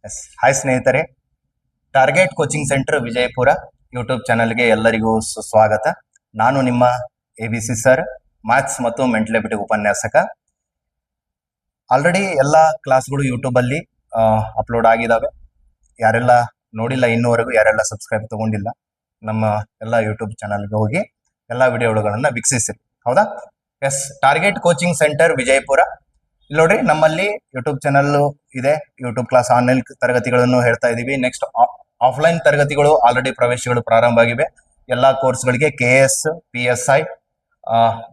Yes hi ಸ್ನೇಹಿತರೆ, target coaching centre Vijayapura YouTube ಚಾನಲ್ಗೆ ಎಲ್ಲರಿಗೂ ಸುಸ್ವಾಗತ. ನಾನು ನಿಮ್ಮ ABC ಸರ್, ಮ್ಯಾಥ್ಸ್ ಮತ್ತು ಮೆಂಟಲ್ ಎಬಿಲಿಟಿ ಉಪನ್ಯಾಸಕ. ಆಲ್ರೆಡಿ ಎಲ್ಲ ಕ್ಲಾಸ್ಗಳು ಯೂಟ್ಯೂಬಲ್ಲಿ ಅಪ್ಲೋಡ್ ಆಗಿದ್ದಾವೆ. ಯಾರೆಲ್ಲ ನೋಡಿಲ್ಲ ಇನ್ನೂವರೆಗೂ, ಯಾರೆಲ್ಲ ಸಬ್ಸ್ಕ್ರೈಬ್ ತಗೊಂಡಿಲ್ಲ, ನಮ್ಮ ಎಲ್ಲ ಯೂಟ್ಯೂಬ್ ಚಾನಲ್ಗೆ ಹೋಗಿ ಎಲ್ಲ ವಿಡಿಯೋಗಳನ್ನು ವೀಕ್ಷಿಸಿರಿ. ಹೌದಾ? Yes, target coaching centre Vijayapura. ಇಲ್ಲಿ ನೋಡ್ರಿ, ನಮ್ಮಲ್ಲಿ ಯೂಟ್ಯೂಬ್ ಚಾನಲ್ ಇದೆ. ಯೂಟ್ಯೂಬ್ ಕ್ಲಾಸ್ ಆನ್ಲೈನ್ ತರಗತಿಗಳನ್ನು ಹೇಳ್ತಾ ಇದೀವಿ. ನೆಕ್ಸ್ಟ್ ಆಫ್ಲೈನ್ ತರಗತಿಗಳು ಆಲ್ರೆಡಿ ಪ್ರವೇಶಗಳು ಪ್ರಾರಂಭ ಆಗಿವೆ. ಎಲ್ಲಾ ಕೋರ್ಸ್ಗಳಿಗೆ KS, PSI,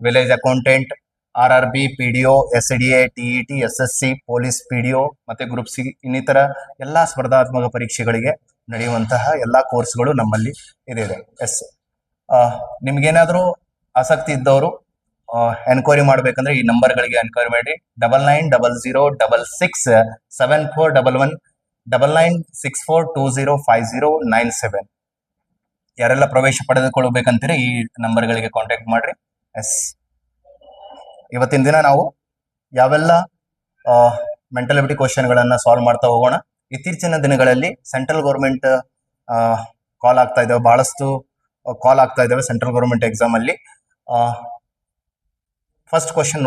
village accountant, RRB, PDO, SDA, TET, SSC, police PDO ಮತ್ತೆ ಗ್ರೂಪ್ C ಇನ್ನಿತರ ಎಲ್ಲಾ ಸ್ಪರ್ಧಾತ್ಮಕ ಪರೀಕ್ಷೆಗಳಿಗೆ ನಡೆಯುವಂತಹ ಎಲ್ಲಾ ಕೋರ್ಸ್ಗಳು ನಮ್ಮಲ್ಲಿ ಇದೆ. ಎಸ್, ನಿಮ್ಗೇನಾದ್ರೂ ಆಸಕ್ತಿ ಇದ್ದವರು ಎನ್ಕ್ವೈರಿ ಮಾಡ್ಬೇಕಂದ್ರೆ ಈ ನಂಬರ್ಗಳಿಗೆ ಎನ್ಕ್ವೈರಿ ಮಾಡಿ. 9900667411 9964205097. ಯಾರೆಲ್ಲ ಪ್ರವೇಶ ಪಡೆದುಕೊಳ್ಳಬೇಕಂತೀರಿ ಈ ನಂಬರ್ಗಳಿಗೆ ಕಾಂಟ್ಯಾಕ್ಟ್ ಮಾಡ್ರಿ. ಎಸ್, ಇವತ್ತಿನ ದಿನ ನಾವು ಯಾವೆಲ್ಲ ಮೆಂಟಲ್ ಎಬಿಲಿಟಿ ಕ್ವಶನ್ಗಳನ್ನ ಸಾಲ್ವ್ ಮಾಡ್ತಾ ಹೋಗೋಣ. ಇತ್ತೀಚಿನ ದಿನಗಳಲ್ಲಿ ಸೆಂಟ್ರಲ್ ಗೌರ್ಮೆಂಟ್ ಕಾಲ್ ಆಗ್ತಾ ಇದಾವೆ, ಬಹಳಷ್ಟು ಕಾಲ್ ಆಗ್ತಾ ಇದಾವೆ ಸೆಂಟ್ರಲ್ ಗೌರ್ಮೆಂಟ್ ಎಕ್ಸಾಮ್ ಅಲ್ಲಿ. ಫಸ್ಟ್ ಕ್ವಶನ್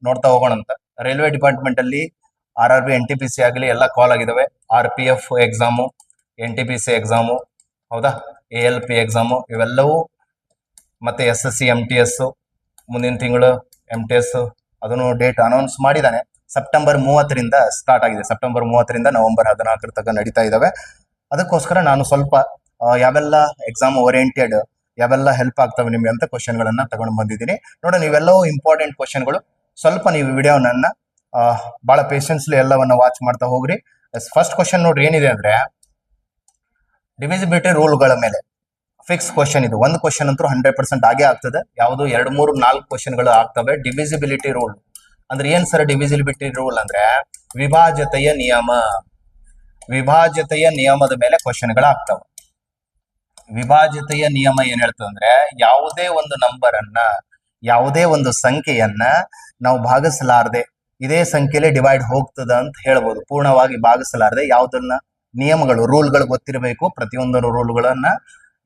ನೋಡ್ತಾ ಹೋಗೋಣ ಅಂತ. ರೈಲ್ವೆ ಡಿಪಾರ್ಟ್ಮೆಂಟ್ ಅಲ್ಲಿ RRB, NTPC ಆಗಲಿ ಎಲ್ಲ ಕಾಲ್ ಆಗಿದಾವೆ. RPF ಎಕ್ಸಾಮು, NTPC ಎಕ್ಸಾಮು, ಹೌದಾ, ALP ಎಕ್ಸಾಮು ಇವೆಲ್ಲವೂ, ಮತ್ತೆ SSC MTS ಮುಂದಿನ ತಿಂಗಳು MTS ಅದನ್ನು ಡೇಟ್ ಅನೌನ್ಸ್ ಮಾಡಿದ್ದಾನೆ. ಸೆಪ್ಟೆಂಬರ್ 30ರಿಂದ ಸ್ಟಾರ್ಟ್ ಆಗಿದೆ. ಸೆಪ್ಟೆಂಬರ್ 30ರಿಂದ ನವೆಂಬರ್ 14 ತನಕ ನಡೀತಾ ಇದಾವೆ. ಅದಕ್ಕೋಸ್ಕರ ನಾನು ಸ್ವಲ್ಪ ಯಾವೆಲ್ಲ ಎಕ್ಸಾಮ್ ಓರಿಯೆಂಟೆಡ್, ಯಾವೆಲ್ಲ ಹೆಲ್ಪ್ ಆಗ್ತವೆ ನಿಮ್ಗೆ ಅಂತ ಕ್ವಶನ್ಗಳನ್ನ ತಗೊಂಡು ಬಂದಿದ್ದೀನಿ. ನೋಡೋಣ, ಇವೆಲ್ಲವೂ ಇಂಪಾರ್ಟೆಂಟ್ ಕ್ವಶನ್ಗಳು. ಸ್ವಲ್ಪ ನೀವು ವಿಡಿಯೋನನ್ನ ಬಹಳ ಪೇಷನ್ಸ್ಲಿ ಎಲ್ಲವನ್ನ ವಾಚ್ ಮಾಡ್ತಾ ಹೋಗ್ರಿ. ಫಸ್ಟ್ ಕ್ವಶನ್ ನೋಡ್ರಿ, ಏನಿದೆ ಅಂದ್ರೆ ಡಿವಿಸಿಬಿಲಿಟಿ ರೂಲ್ಗಳ ಮೇಲೆ ಫಿಕ್ಸ್ ಕ್ವಶನ್ ಇದು. ಒಂದು ಕ್ವಶನ್ ಅಂತೂ 100% ಆಗೇ ಆಗ್ತದೆ. ಯಾವುದು 2, 3, 4 ಕ್ವಶನ್ಗಳು ಆಗ್ತವೆ. ಡಿವಿಸಿಬಿಲಿಟಿ ರೂಲ್ ಅಂದ್ರೆ ಏನ್ ಸರ್? ಡಿವಿಸಿಬಿಲಿಟಿ ರೂಲ್ ಅಂದ್ರೆ ವಿಭಾಜ್ಯತೆಯ ನಿಯಮ. ವಿಭಾಜ್ಯತೆಯ ನಿಯಮದ ಮೇಲೆ ಕ್ವಶನ್ಗಳು ಆಗ್ತವೆ. ವಿಭಾಜ್ಯತೆಯ ನಿಯಮ ಏನ್ ಹೇಳ್ತದೆ ಅಂದ್ರೆ, ಯಾವುದೇ ಒಂದು ನಂಬರ್ ಅನ್ನ, ಯಾವುದೇ ಒಂದು ಸಂಖ್ಯೆಯನ್ನ ನಾವು ಭಾಗಿಸಲಾರದೆ ಇದೇ ಸಂಖ್ಯೆಲೆ ಡಿವೈಡ್ ಹೋಗ್ತದ ಅಂತ ಹೇಳ್ಬೋದು. ಪೂರ್ಣವಾಗಿ ಭಾಗಿಸಲಾರದೆ ಯಾವುದನ್ನ ನಿಯಮಗಳು, ರೂಲ್ಗಳು ಗೊತ್ತಿರಬೇಕು. ಪ್ರತಿಯೊಂದು ರೂಲ್ಗಳನ್ನ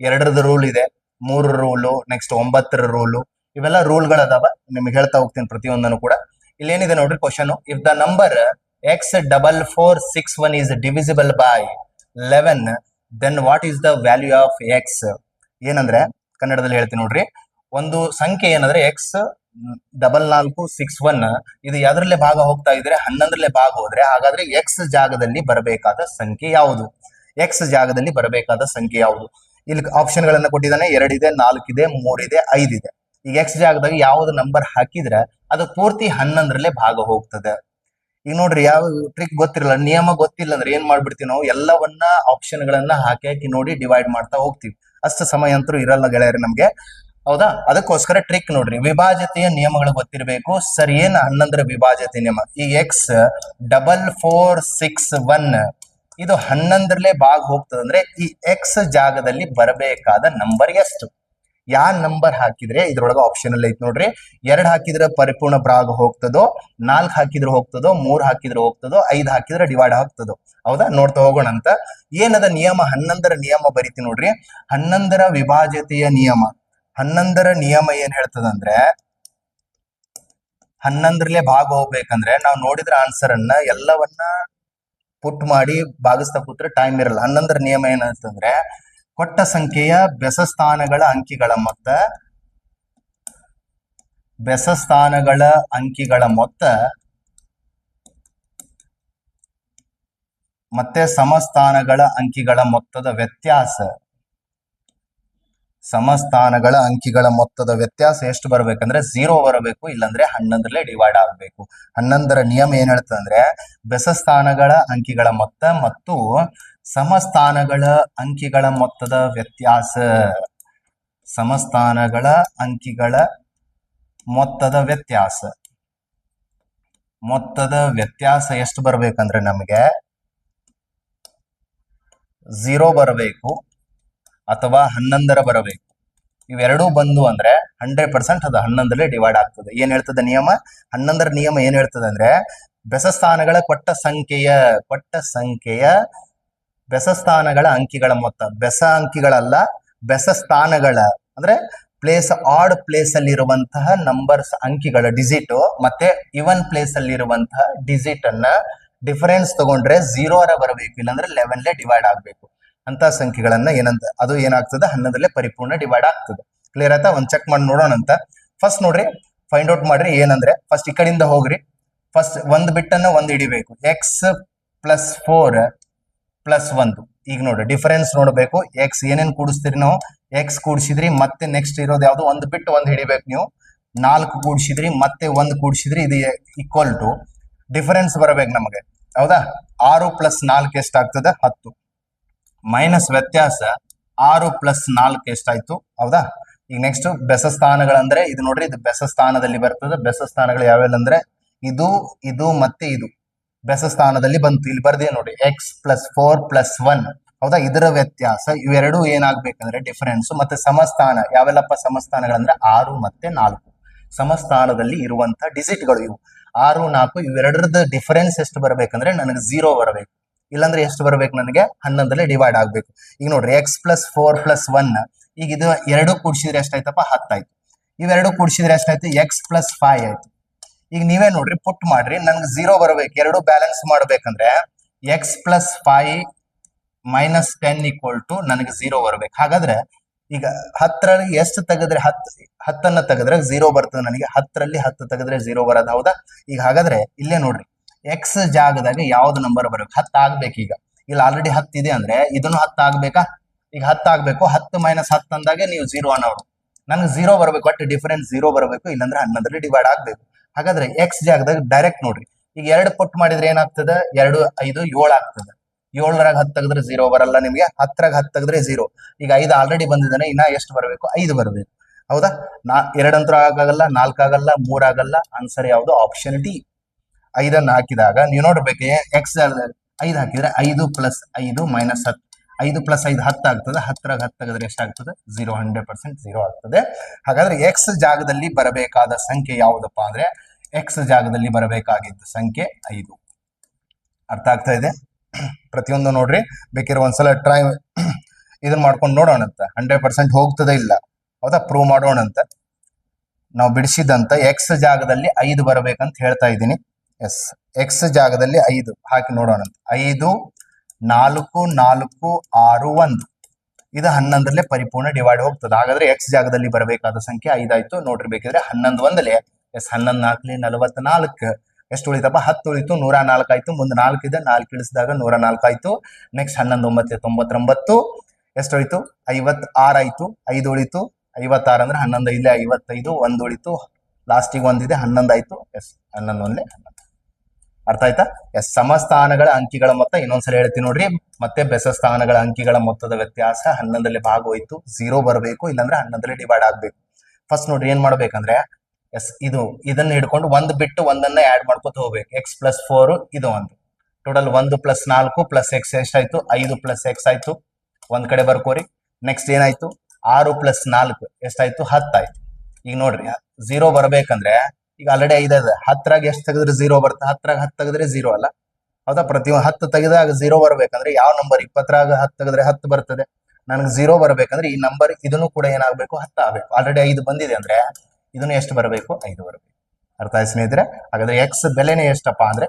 2ರದ ರೂಲ್ ಇದೆ, 3 ರೂಲು, ನೆಕ್ಸ್ಟ್ 9ರ ರೂಲು, ಇವೆಲ್ಲ ರೂಲ್ಗಳದಾವ. ನಿಮ್ಗೆ ಹೇಳ್ತಾ ಹೋಗ್ತೀನಿ ಪ್ರತಿಯೊಂದನ್ನು ಕೂಡ. ಇಲ್ಲಿ ಏನಿದೆ ನೋಡ್ರಿ question, if the number x4461 is divisible by 11, then what is the value of x? ಏನಂದ್ರೆ ಕನ್ನಡದಲ್ಲಿ ಹೇಳ್ತೀನಿ ನೋಡ್ರಿ, ಒಂದು ಸಂಖ್ಯೆ ಏನಂದ್ರೆ x4461 ಇದು ಯಾವ್ದ್ರಲ್ಲೇ ಭಾಗ ಹೋಗ್ತಾ ಇದ್ರೆ 11ರಲ್ಲೇ ಭಾಗ ಹೋದ್ರೆ, ಹಾಗಾದ್ರೆ x ಜಾಗದಲ್ಲಿ ಬರಬೇಕಾದ ಸಂಖ್ಯೆ ಯಾವುದು? x ಜಾಗದಲ್ಲಿ ಬರಬೇಕಾದ ಸಂಖ್ಯೆ ಯಾವುದು? ಇಲ್ಲಿ ಆಪ್ಷನ್ ಗಳನ್ನ ಕೊಟ್ಟಿದ್ದಾನೆ. 2 ಇದೆ, 4 ಇದೆ, 3 ಇದೆ, 5 ಇದೆ. ಈಗ x ಜಾಗದಾಗ ಯಾವ್ದು ನಂಬರ್ ಹಾಕಿದ್ರೆ ಅದು ಪೂರ್ತಿ 11ರಲ್ಲೇ ಭಾಗ ಹೋಗ್ತದೆ. ಈಗ ನೋಡ್ರಿ, ಯಾವ ಟ್ರಿಕ್ ಗೊತ್ತಿರಲ್ಲ, ನಿಯಮ ಗೊತ್ತಿಲ್ಲ ಅಂದ್ರೆ ಏನ್ ಮಾಡ್ಬಿಡ್ತೀವಿ ನಾವು, ಎಲ್ಲವನ್ನ ಆಪ್ಷನ್ ಗಳನ್ನ ಹಾಕಿ ನೋಡಿ ಡಿವೈಡ್ ಮಾಡ್ತಾ ಹೋಗ್ತೀವಿ. ಅಷ್ಟು ಸಮಯ ಅಂತೂ ಇರಲ್ಲ ಗೆಳೆಯರೆ ನಮ್ಗೆ, ಹೌದಾ? ಅದಕ್ಕೋಸ್ಕರ ಟ್ರಿಕ್ ನೋಡ್ರಿ, ವಿಭಾಜ್ಯತೆಯ ನಿಯಮಗಳು ಗೊತ್ತಿರಬೇಕು. ಸರಿ, ಏನ್ 11ರ ವಿಭಾಜ್ಯತೆ ನಿಯಮ? ಈ x4461 ಇದು 11ರಲ್ಲೇ ಭಾಗ ಹೋಗ್ತದೆ ಅಂದ್ರೆ ಈ x ಜಾಗದಲ್ಲಿ ಬರಬೇಕಾದ ನಂಬರ್ ಎಷ್ಟು? ಯಾವ ನಂಬರ್ ಹಾಕಿದ್ರೆ ಇದ್ರೊಳಗೆ ಆಪ್ಷನ್ ಅಲ್ಲಿ ಐತ್ ನೋಡ್ರಿ. 2 ಹಾಕಿದ್ರೆ ಪರಿಪೂರ್ಣ ಭಾಗ ಹೋಗ್ತದೋ, 4 ಹಾಕಿದ್ರೆ ಹೋಗ್ತದೋ, 3 ಹಾಕಿದ್ರೆ ಹೋಗ್ತದೋ, 5 ಹಾಕಿದ್ರೆ ಡಿವೈಡ್ ಆಗ್ತದೋ, ಹೌದಾ? ನೋಡ್ತಾ ಹೋಗೋಣ ಅಂತ. ಏನದ ನಿಯಮ? 11ರ ನಿಯಮ ಬರೀತಿ ನೋಡ್ರಿ. 11ರ ವಿಭಾಜ್ಯತೆಯ ನಿಯಮ. 11ರ ನಿಯಮ ಏನ್ ಹೇಳ್ತದಂದ್ರೆ, 11ರಲ್ಲೇ ಭಾಗ ಹೋಗ್ಬೇಕಂದ್ರೆ ನಾವು ನೋಡಿದ್ರ ಆನ್ಸರ್ ಅನ್ನ ಎಲ್ಲವನ್ನ ಪುಟ್ ಮಾಡಿ ಭಾಗಿಸ್ತಾ ಕೂತ್ರೆ ಟೈಮ್ ಇರಲ್ಲ. 11ರ ನಿಯಮ ಏನಂತಂದ್ರೆ, ಕೊಟ್ಟ ಸಂಖ್ಯೆಯ ಬೆಸಸ್ಥಾನಗಳ ಅಂಕಿಗಳ ಮೊತ್ತ, ಬೆಸಸ್ಥಾನಗಳ ಅಂಕಿಗಳ ಮೊತ್ತ ಮತ್ತೆ ಸಮಸ್ಥಾನಗಳ ಅಂಕಿಗಳ ಮೊತ್ತದ ವ್ಯತ್ಯಾಸ. ಸಮಸ್ಥಾನಗಳ ಅಂಕಿಗಳ ಮೊತ್ತದ ವ್ಯತ್ಯಾಸ ಎಷ್ಟು ಬರ್ಬೇಕಂದ್ರೆ 0 ಬರಬೇಕು, ಇಲ್ಲಾಂದ್ರೆ 11ರಲ್ಲೇ ಡಿವೈಡ್ ಆಗಬೇಕು. 11ರ ನಿಯಮ ಏನ್ ಹೇಳ್ತದಂದ್ರೆ, ಬೆಸಸ್ಥಾನಗಳ ಅಂಕಿಗಳ ಮೊತ್ತ ಮತ್ತು ಸಮಸ್ಥಾನಗಳ ಅಂಕಿಗಳ ಮೊತ್ತದ ವ್ಯತ್ಯಾಸ. ಸಮಸ್ಥಾನಗಳ ಅಂಕಿಗಳ ಮೊತ್ತದ ವ್ಯತ್ಯಾಸ, ಮೊತ್ತದ ವ್ಯತ್ಯಾಸ ಎಷ್ಟು ಬರ್ಬೇಕಂದ್ರೆ ನಮಗೆ 0 ಬರಬೇಕು ಅಥವಾ 11ರ ಬರಬೇಕು. ಇವೆರಡೂ ಬಂದು ಅಂದ್ರೆ 100% ಅದು 11ರಲ್ಲೇ ಡಿವೈಡ್ ಆಗ್ತದೆ. ಏನ್ ಹೇಳ್ತದೆ ನಿಯಮ? 11ರ ನಿಯಮ ಏನ್ ಹೇಳ್ತದೆ ಅಂದ್ರೆ, ಬೆಸಸ್ಥಾನಗಳ ಕೊಟ್ಟ ಸಂಖ್ಯೆಯ ಬೆಸ ಅಂಕಿಗಳ ಮೊತ್ತ, ಬೆಸ ಅಂಕಿಗಳಲ್ಲ, ಬೆಸ ಸ್ಥಾನಗಳ ಅಂದ್ರೆ ಪ್ಲೇಸ್, ಆಡ್ ಪ್ಲೇಸ್ ಅಲ್ಲಿ ಇರುವಂತಹ ನಂಬರ್ಸ್ ಅಂಕಿಗಳ ಡಿಜಿಟ್ ಮತ್ತೆ ಇವನ್ ಪ್ಲೇಸ್ ಅಲ್ಲಿ ಇರುವಂತಹ ಡಿಜಿಟ್ ಅನ್ನ ಡಿಫರೆನ್ಸ್ ತಗೊಂಡ್ರೆ 0 ಬರಬೇಕು, ಇಲ್ಲಾಂದ್ರೆ 11 ಡಿವೈಡ್ ಆಗ್ಬೇಕು. ಅಂತ ಸಂಖ್ಯೆಗಳನ್ನ ಏನಂತ ಅದು ಏನಾಗ್ತದೆ 11 ಪರಿಪೂರ್ಣ ಡಿವೈಡ್ ಆಗ್ತದೆ. ಕ್ಲಿಯರ್ ಆಯ್ತಾ? ಒಂದ್ ಚೆಕ್ ಮಾಡಿ ನೋಡೋಣ ಅಂತ. ಫಸ್ಟ್ ನೋಡ್ರಿ, ಫೈಂಡ್ ಔಟ್ ಮಾಡ್ರಿ ಏನಂದ್ರೆ, ಫಸ್ಟ್ ಈ ಕಡೆಯಿಂದ ಹೋಗ್ರಿ. ಫಸ್ಟ್ ಒಂದ್ ಬಿಟ್ಟನ್ನ ಒಂದ್ ಹಿಡಿಬೇಕು. X plus 4 plus 1. ಈಗ ನೋಡ್ರಿ ಡಿಫರೆನ್ಸ್ ನೋಡ್ಬೇಕು. ಎಕ್ಸ್ ಏನೇನ್ ಕೂಡಿಸ್ತೀರಿ ನಾವು? ಎಕ್ಸ್ ಕೂಡಿಸಿದ್ರಿ ಮತ್ತೆ ನೆಕ್ಸ್ಟ್ ಇರೋದು ಯಾವ್ದು? ಒಂದ್ ಬಿಟ್ಟು ಒಂದ್ ಹಿಡಿಬೇಕು ನೀವು. 4 ಕೂಡಿಸಿದ್ರಿ ಮತ್ತೆ ಒಂದ್ ಕೂಡಿಸಿದ್ರಿ, ಇದು ಈಕ್ವಲ್ ಟು ಡಿಫರೆನ್ಸ್ ಬರಬೇಕು ನಮಗೆ. ಹೌದಾ? 6 ಪ್ಲಸ್ 4 ಎಷ್ಟಾಗ್ತದೆ? 10 ಮೈನಸ್ ವ್ಯತ್ಯಾಸ 6 ಪ್ಲಸ್ 4 ಎಷ್ಟಾಯ್ತು? ಹೌದಾ? ಈಗ ನೆಕ್ಸ್ಟ್ ಬೆಸ ಸ್ಥಾನಗಳಂದ್ರೆ ಇದು ನೋಡ್ರಿ, ಇದು ಬೆಸ ಸ್ಥಾನದಲ್ಲಿ ಬರ್ತದೆ. ಬೆಸ ಸ್ಥಾನಗಳು ಯಾವೆಲ್ಲ ಅಂದ್ರೆ ಇದು, ಇದು ಮತ್ತೆ ಇದು ಬೆಸ ಸ್ಥಾನದಲ್ಲಿ ಬಂತು. ಇಲ್ಲಿ ಬರ್ದೇ ನೋಡಿ, ಎಕ್ಸ್ ಪ್ಲಸ್ 4 ಪ್ಲಸ್ 1. ಹೌದಾ? ಇದರ ವ್ಯತ್ಯಾಸ ಇವೆರಡು ಏನಾಗ್ಬೇಕಂದ್ರೆ ಡಿಫರೆನ್ಸ್. ಮತ್ತೆ ಸಮಸ್ಥಾನ ಯಾವೆಲ್ಲಪ್ಪ ಸಮಸ್ಥಾನಗಳಂದ್ರೆ 6 ಮತ್ತೆ 4 ಸಮಸ್ಥಾನದಲ್ಲಿ ಇರುವಂತಹ ಡಿಜಿಟ್ಗಳು ಇವು. 6, 4 ಇವೆರಡರದ ಡಿಫರೆನ್ಸ್ ಎಷ್ಟು ಬರ್ಬೇಕಂದ್ರೆ ನನಗೆ 0 ಬರಬೇಕು. ಇಲ್ಲಾಂದ್ರೆ ಎಷ್ಟು ಬರ್ಬೇಕು? ನನಗೆ 11 ಡಿವೈಡ್ ಆಗ್ಬೇಕು. ಈಗ ನೋಡ್ರಿ, ಎಕ್ಸ್ ಪ್ಲಸ್ 4 ಪ್ಲಸ್ 1, ಈಗ ಇದು ಎರಡು ಕೂಡಿಸಿದ್ರೆ ಎಷ್ಟಾಯ್ತಪ್ಪ? 10 ಆಯ್ತು. ಇವೆರಡು ಕೂಡಿಸಿದ್ರೆ ಎಷ್ಟಾಯ್ತು? ಎಕ್ಸ್ ಪ್ಲಸ್ 5 ಆಯ್ತು. ಈಗ ನೀವೇ ನೋಡ್ರಿ, ಪುಟ್ ಮಾಡ್ರಿ, ನನ್ಗೆ 0 ಬರಬೇಕು. ಎರಡು ಬ್ಯಾಲೆನ್ಸ್ ಮಾಡ್ಬೇಕಂದ್ರೆ x plus 5 minus 10 equal to ನನಗೆ 0 ಬರ್ಬೇಕು. ಹಾಗಾದ್ರೆ ಈಗ 10ರಲ್ಲಿ ಎಷ್ಟು ತೆಗೆದ್ರೆ 10 ತೆಗೆದ್ರೆ 0 ಬರ್ತದೆ ನನಗೆ. 10ರಲ್ಲಿ 10 ತೆಗೆದ್ರೆ 0 ಬರೋದು. ಹೌದಾ? ಈಗ ಹಾಗಾದ್ರೆ ಇಲ್ಲೇ ನೋಡ್ರಿ, ಎಕ್ಸ್ ಜಾಗದಾಗ ಯಾವ್ದು ನಂಬರ್ ಬರಬೇಕು? 10 ಆಗ್ಬೇಕು. ಈಗ ಇಲ್ಲಿ ಆಲ್ರೆಡಿ 10 ಇದೆ ಅಂದ್ರೆ ಇದನ್ನು 10 ಆಗ್ಬೇಕಾ? ಈಗ 10 ಆಗ್ಬೇಕು. 10 ಮೈನಸ್ 10 ಅಂದಾಗೆ ನೀವು 0 ಅನ್ನೋರು. ನನ್ಗೆ 0 ಬರಬೇಕು, ಒಟ್ಟು ಡಿಫರೆನ್ಸ್ 0 ಬರಬೇಕು, ಇಲ್ಲಾಂದ್ರೆ 11 ಡಿವೈಡ್ ಆಗ್ಬೇಕು. ಹಾಗಾದ್ರೆ ಎಕ್ಸ್ ಜಾಗದಾಗ ಡೈರೆಕ್ಟ್ ನೋಡ್ರಿ, ಈಗ 2 ಪುಟ್ ಮಾಡಿದ್ರೆ ಏನಾಗ್ತದೆ? 2, 5, 7 ಆಗ್ತದೆ. 7ರಾಗ 10 ತೆಗೆದ್ರೆ 0 ಬರಲ್ಲ ನಿಮ್ಗೆ. 10ರಾಗ 10 ತೆಗೆದ್ರೆ 0. ಈಗ 5 ಆಲ್ರೆಡಿ ಬಂದಿದ್ದಾನೆ, ಇನ್ನ ಎಷ್ಟು ಬರಬೇಕು? 5 ಬರಬೇಕು. ಹೌದಾ? 2 ಅಂತೂ ಆಗಲ್ಲ, 4 ಆಗಲ್ಲ, 3 ಆಗಲ್ಲ. ಆನ್ಸರ್ ಯಾವುದು? Option D. 5 ಹಾಕಿದಾಗ ನೀವು ನೋಡ್ಬೇಕು, ಎಕ್ಸ್ 5 ಹಾಕಿದ್ರೆ 5 ಪ್ಲಸ್ 5 ಮೈನಸ್ 10. 5 ಪ್ಲಸ್ 5 10 ಆಗ್ತದೆ. 10ರಾಗ 10 ತೆಗೆದ್ರೆ ಎಷ್ಟಾಗ್ತದೆ? 0. 100% 0 ಆಗ್ತದೆ. ಹಾಗಾದ್ರೆ ಎಕ್ಸ್ ಜಾಗದಲ್ಲಿ ಬರಬೇಕಾದ ಸಂಖ್ಯೆ ಯಾವುದಪ್ಪ ಅಂದ್ರೆ, ಎಕ್ಸ್ ಜಾಗದಲ್ಲಿ ಬರಬೇಕಾಗಿದ್ದ ಸಂಖ್ಯೆ 5. ಅರ್ಥ ಆಗ್ತಾ ಇದೆ? ಪ್ರತಿಯೊಂದು ನೋಡ್ರಿ, ಬೇಕಿರೋ ಒಂದ್ಸಲ ಟ್ರೈ ಇದನ್ನ ಮಾಡ್ಕೊಂಡು ನೋಡೋಣ ಅಂತ. 100% ಹೋಗ್ತದೆ ಇಲ್ಲ. ಹೌದಾ? ಪ್ರೂವ್ ಮಾಡೋಣ ಅಂತ. ನಾವು ಬಿಡಿಸಿದಂತ ಎಕ್ಸ್ ಜಾಗದಲ್ಲಿ 5 ಬರಬೇಕಂತ ಹೇಳ್ತಾ ಇದ್ದೀನಿ. ಎಸ್, ಎಕ್ಸ್ ಜಾಗದಲ್ಲಿ 5 ಹಾಕಿ ನೋಡೋಣ ಅಂತ. 5, 4, 4, 6, 1. ಇದು 11 ಪರಿಪೂರ್ಣ ಡಿವೈಡ್ ಹೋಗ್ತದೆ. ಹಾಗಾದ್ರೆ ಎಕ್ಸ್ ಜಾಗದಲ್ಲಿ ಬರಬೇಕಾದ ಸಂಖ್ಯೆ 5 ಆಯ್ತು. ನೋಡ್ರಿ ಬೇಕಿದ್ರೆ 11 ಒಂದಲೆ ಎಸ್ 11 4 44. ಎಷ್ಟು ಉಳಿತಪ್ಪ? 10 ಉಳಿತು. 104 ಆಯ್ತು. ಮುಂದೆ 4 ಇದೆ, 4 ಇಳಿಸಿದಾಗ 104 ಆಯ್ತು. ನೆಕ್ಸ್ಟ್ 11 9 99. ಎಷ್ಟು ಉಳಿತು? 56 ಆಯ್ತು. 5 ಉಳಿತು. 56 ಅಂದ್ರೆ 11 ಇಲ್ಲೇ 55. 1 ಉಳಿತು, ಲಾಸ್ಟಿಗೆ 1 ಇದೆ, 11 ಆಯ್ತು. ಎಸ್ 11 ಒಂದೇ 11. ಅರ್ಥ ಆಯ್ತಾ? ಎಸ್, ಸಮಸ್ಥಾನಗಳ ಅಂಕಿಗಳ ಮೊತ್ತ ಇನ್ನೊಂದ್ಸಲ ಹೇಳ್ತೀನಿ ನೋಡ್ರಿ. ಮತ್ತೆ ಬೆಸ ಸ್ಥಾನಗಳ ಅಂಕಿಗಳ ಮೊತ್ತದ ವ್ಯತ್ಯಾಸ 11 ಭಾಗೋಯ್ತು. 0 ಬರಬೇಕು, ಇಲ್ಲಾಂದ್ರೆ 11 ಡಿವೈಡ್ ಆಗ್ಬೇಕು. ಫಸ್ಟ್ ನೋಡ್ರಿ ಏನ್ ಮಾಡ್ಬೇಕಂದ್ರೆ, ಎಸ್ ಇದನ್ನ ಹಿಡ್ಕೊಂಡು ಒಂದ್ ಬಿಟ್ಟು ಒಂದನ್ನ ಆಡ್ ಮಾಡ್ಕೊತ ಹೋಗ್ಬೇಕು. ಎಕ್ಸ್ ಪ್ಲಸ್ 4 ಇದು ಒಂದು. ಟೋಟಲ್ 1 ಪ್ಲಸ್ 4 ಪ್ಲಸ್ ಎಕ್ಸ್ ಎಷ್ಟಾಯ್ತು? 5 ಪ್ಲಸ್ ಎಕ್ಸ್ ಆಯ್ತು. ಒಂದ್ ಕಡೆ ಬರ್ಕೋರಿ. ನೆಕ್ಸ್ಟ್ ಏನಾಯ್ತು? 6 ಪ್ಲಸ್ 4 ಎಷ್ಟಾಯ್ತು? 10 ಆಯ್ತು. ಈಗ ನೋಡ್ರಿ 0 ಬರ್ಬೇಕಂದ್ರೆ ಈಗ ಆಲ್ರೆಡಿ 5 ಇದೆ. 10ರಾಗ ಎಷ್ಟು ತೆಗೆದ್ರೆ 0 ಬರುತ್ತೆ? 10ರಾಗ 10 ತೆಗೆದ್ರೆ 0 ಅಲ್ಲ. ಹೌದಾ? ಪ್ರತಿಯೊಂದು 10 ತೆಗೆದಾಗ 0 ಬರ್ಬೇಕಂದ್ರೆ ಯಾವ ನಂಬರ್? 20ರಾಗ 10 ತೆಗೆದ್ರೆ 10 ಬರ್ತದೆ. ನನಗೆ 0 ಬರ್ಬೇಕಂದ್ರೆ ಈ ನಂಬರ್ ಇದನ್ನು ಕೂಡ ಏನಾಗಬೇಕು? 10 ಆಗ್ಬೇಕು. ಆಲ್ರೆಡಿ 5 ಬಂದಿದೆ ಅಂದ್ರೆ ಇದನ್ನು ಎಷ್ಟು ಬರಬೇಕು? 5 ಬರಬೇಕು. ಅರ್ಥ ಆಯ್ತು ಸ್ನೇಹಿತರೆ? ಹಾಗಾದ್ರೆ ಎಕ್ಸ್ ಬೆಲೆನೇ ಎಷ್ಟಪ್ಪ ಅಂದ್ರೆ